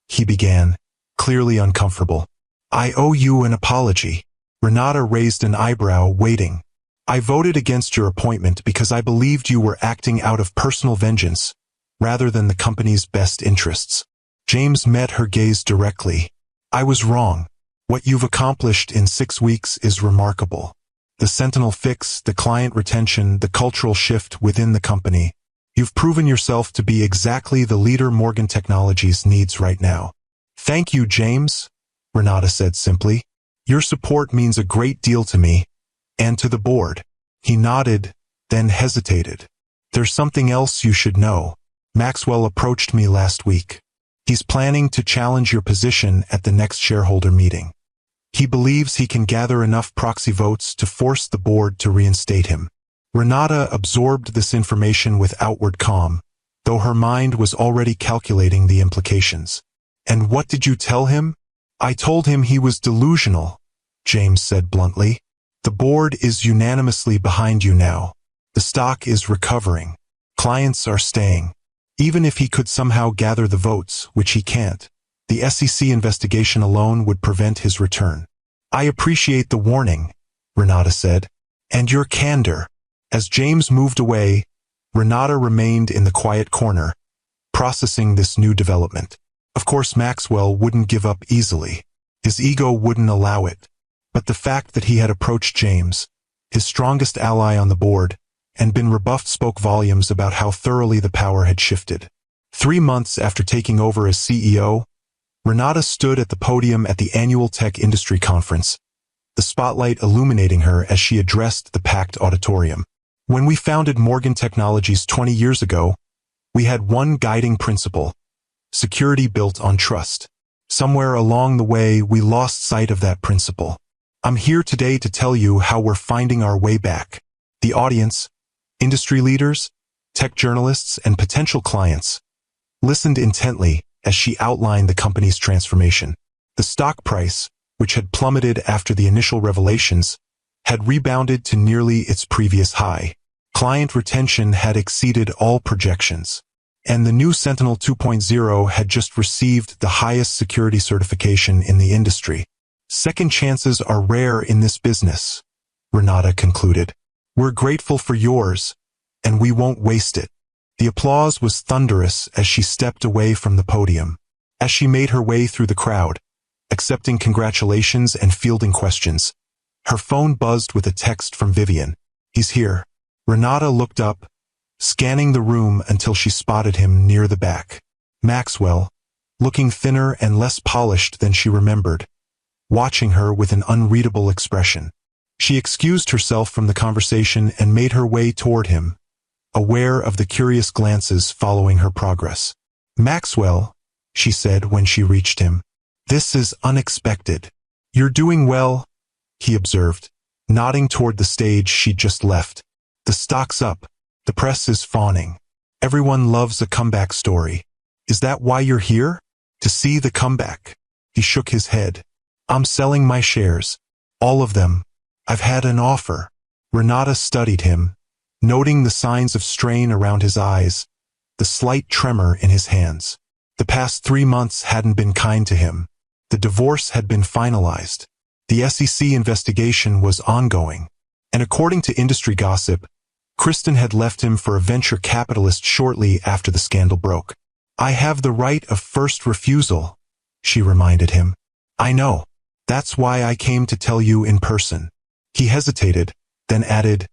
he began, clearly uncomfortable. "I owe you an apology." Renata raised an eyebrow, waiting. "I voted against your appointment because I believed you were acting out of personal vengeance, rather than the company's best interests." James met her gaze directly. "I was wrong. What you've accomplished in 6 weeks is remarkable. The Sentinel fix, the client retention, the cultural shift within the company. You've proven yourself to be exactly the leader Morgan Technologies needs right now." "Thank you, James," Renata said simply. "Your support means a great deal to me, and to the board." He nodded, then hesitated. "There's something else you should know. Maxwell approached me last week. He's planning to challenge your position at the next shareholder meeting. He believes he can gather enough proxy votes to force the board to reinstate him." Renata absorbed this information with outward calm, though her mind was already calculating the implications. "And what did you tell him?" "I told him he was delusional," James said bluntly. "The board is unanimously behind you now. The stock is recovering. Clients are staying. Even if he could somehow gather the votes, which he can't, the SEC investigation alone would prevent his return." "I appreciate the warning," Renata said, "and your candor." As James moved away, Renata remained in the quiet corner, processing this new development. Of course, Maxwell wouldn't give up easily. His ego wouldn't allow it. But the fact that he had approached James, his strongest ally on the board, and been rebuffed spoke volumes about how thoroughly the power had shifted. 3 months after taking over as CEO, Renata stood at the podium at the annual Tech Industry Conference, the spotlight illuminating her as she addressed the packed auditorium. "When we founded Morgan Technologies 20 years ago, we had one guiding principle: security built on trust. Somewhere along the way, we lost sight of that principle. I'm here today to tell you how we're finding our way back." The audience, industry leaders, tech journalists, and potential clients listened intently as she outlined the company's transformation. The stock price, which had plummeted after the initial revelations, had rebounded to nearly its previous high. Client retention had exceeded all projections. And the new Sentinel 2.0 had just received the highest security certification in the industry. Second chances are rare in this business, Renata concluded. We're grateful for yours, and we won't waste it. The applause was thunderous as she stepped away from the podium. As she made her way through the crowd, accepting congratulations and fielding questions, her phone buzzed with a text from Vivian. He's here. Renata looked up, scanning the room until she spotted him near the back. Maxwell, looking thinner and less polished than she remembered, watching her with an unreadable expression. She excused herself from the conversation and made her way toward him, aware of the curious glances following her progress. Maxwell, she said when she reached him. This is unexpected. You're doing well, he observed, nodding toward the stage she'd just left. The stock's up. The press is fawning. Everyone loves a comeback story. Is that why you're here? To see the comeback? He shook his head. I'm selling my shares. All of them. I've had an offer. Renata studied him, noting the signs of strain around his eyes, the slight tremor in his hands. The past 3 months hadn't been kind to him. The divorce had been finalized. The SEC investigation was ongoing. And according to industry gossip, Kristen had left him for a venture capitalist shortly after the scandal broke. I have the right of first refusal, she reminded him. I know. That's why I came to tell you in person. He hesitated, then added,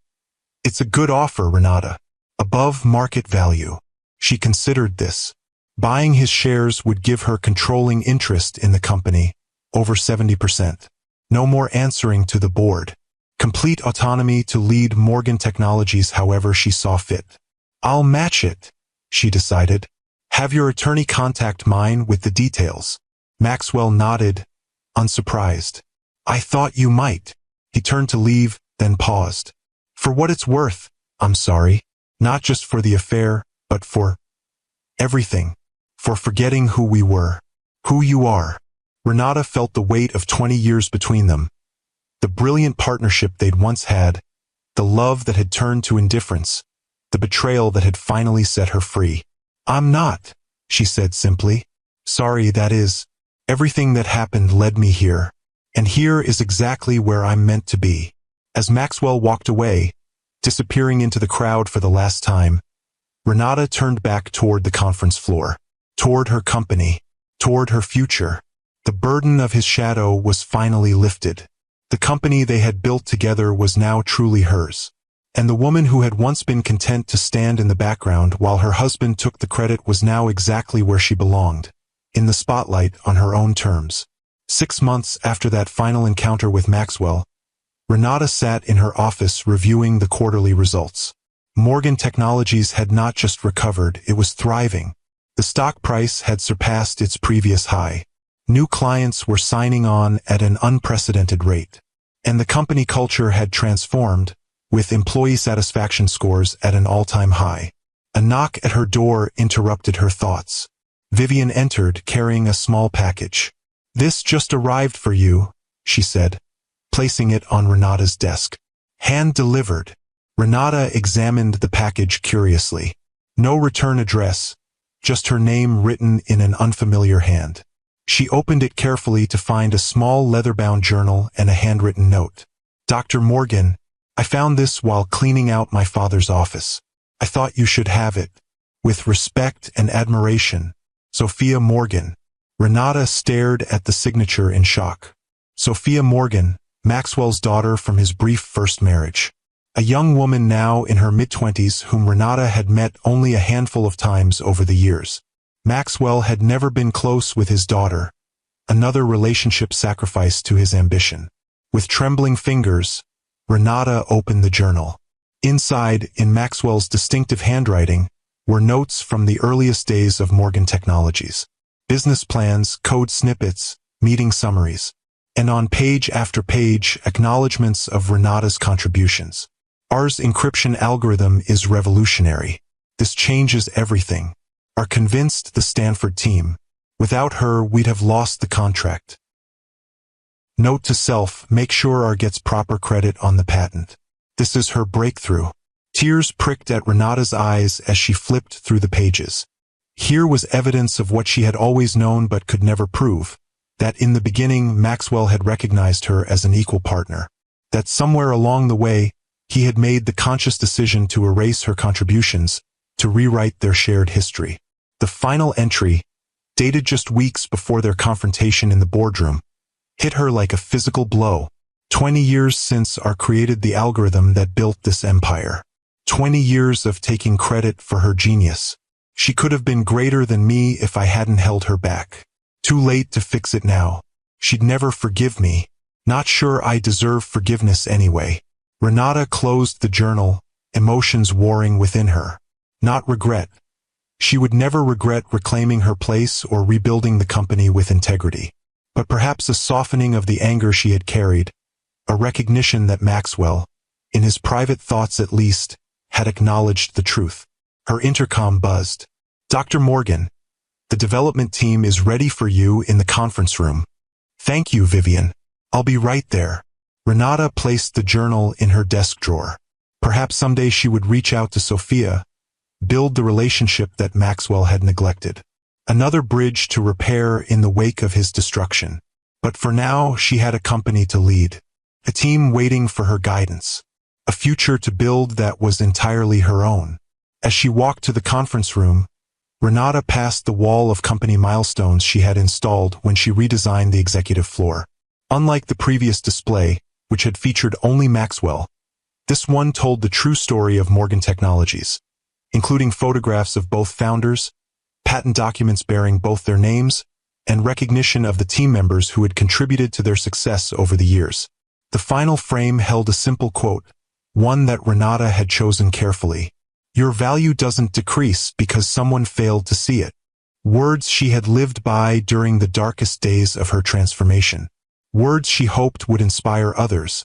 It's a good offer, Renata. Above market value. She considered this. Buying his shares would give her controlling interest in the company, over 70%. No more answering to the board. Complete autonomy to lead Morgan Technologies however she saw fit. I'll match it, she decided. Have your attorney contact mine with the details. Maxwell nodded, unsurprised. I thought you might. He turned to leave, then paused. For what it's worth, I'm sorry. Not just for the affair, but for everything. For forgetting who we were. Who you are. Renata felt the weight of 20 years between them. The brilliant partnership they'd once had, the love that had turned to indifference, the betrayal that had finally set her free. I'm not, she said simply. Sorry, that is. Everything that happened led me here. And here is exactly where I'm meant to be. As Maxwell walked away, disappearing into the crowd for the last time, Renata turned back toward the conference floor, toward her company, toward her future. The burden of his shadow was finally lifted. The company they had built together was now truly hers. And the woman who had once been content to stand in the background while her husband took the credit was now exactly where she belonged, in the spotlight on her own terms. 6 months after that final encounter with Maxwell, Renata sat in her office reviewing the quarterly results. Morgan Technologies had not just recovered, it was thriving. The stock price had surpassed its previous high. New clients were signing on at an unprecedented rate. And the company culture had transformed, with employee satisfaction scores at an all-time high. A knock at her door interrupted her thoughts. Vivian entered carrying a small package. This just arrived for you, she said, placing it on Renata's desk. Hand-delivered. Renata examined the package curiously. No return address, just her name written in an unfamiliar hand. She opened it carefully to find a small leather-bound journal and a handwritten note. Dr. Morgan, I found this while cleaning out my father's office. I thought you should have it. With respect and admiration, Sophia Morgan. Renata stared at the signature in shock. Sophia Morgan, Maxwell's daughter from his brief first marriage. A young woman now in her mid-20s whom Renata had met only a handful of times over the years. Maxwell had never been close with his daughter, another relationship sacrificed to his ambition. With trembling fingers, Renata opened the journal. Inside, in Maxwell's distinctive handwriting, were notes from the earliest days of Morgan Technologies. Business plans, code snippets, meeting summaries. And on page after page, acknowledgments of Renata's contributions. Ours encryption algorithm is revolutionary. This changes everything. Are convinced the Stanford team. Without her, we'd have lost the contract. Note to self, make sure R gets proper credit on the patent. This is her breakthrough. Tears pricked at Renata's eyes as she flipped through the pages. Here was evidence of what she had always known but could never prove, that in the beginning Maxwell had recognized her as an equal partner, that somewhere along the way he had made the conscious decision to erase her contributions, to rewrite their shared history. The final entry, dated just weeks before their confrontation in the boardroom, hit her like a physical blow. 20 years since I created the algorithm that built this empire. 20 years of taking credit for her genius. She could have been greater than me if I hadn't held her back. Too late to fix it now. She'd never forgive me. Not sure I deserve forgiveness anyway. Renata closed the journal, emotions warring within her. Not regret. She would never regret reclaiming her place or rebuilding the company with integrity. But perhaps a softening of the anger she had carried, a recognition that Maxwell, in his private thoughts at least, had acknowledged the truth. Her intercom buzzed. "Dr. Morgan, the development team is ready for you in the conference room." "Thank you, Vivian. I'll be right there." Renata placed the journal in her desk drawer. Perhaps someday she would reach out to Sophia, build the relationship that Maxwell had neglected. Another bridge to repair in the wake of his destruction. But for now, she had a company to lead. A team waiting for her guidance. A future to build that was entirely her own. As she walked to the conference room, Renata passed the wall of company milestones she had installed when she redesigned the executive floor. Unlike the previous display, which had featured only Maxwell, this one told the true story of Morgan Technologies, including photographs of both founders, patent documents bearing both their names, and recognition of the team members who had contributed to their success over the years. The final frame held a simple quote, one that Renata had chosen carefully. "Your value doesn't decrease because someone failed to see it." Words she had lived by during the darkest days of her transformation. Words she hoped would inspire others,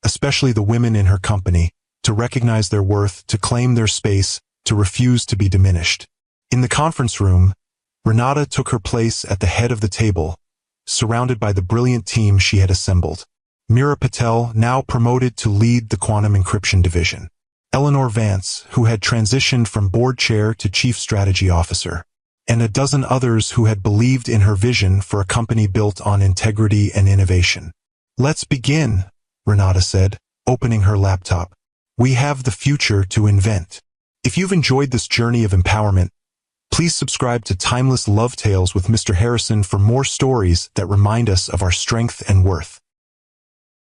especially the women in her company, to recognize their worth, to claim their space, to refuse to be diminished. In the conference room, Renata took her place at the head of the table, surrounded by the brilliant team she had assembled. Mira Patel, now promoted to lead the quantum encryption division. Eleanor Vance, who had transitioned from board chair to chief strategy officer. And a dozen others who had believed in her vision for a company built on integrity and innovation. "Let's begin," Renata said, opening her laptop. "We have the future to invent." If you've enjoyed this journey of empowerment, please subscribe to Timeless Love Tales with Mr. Harrison for more stories that remind us of our strength and worth.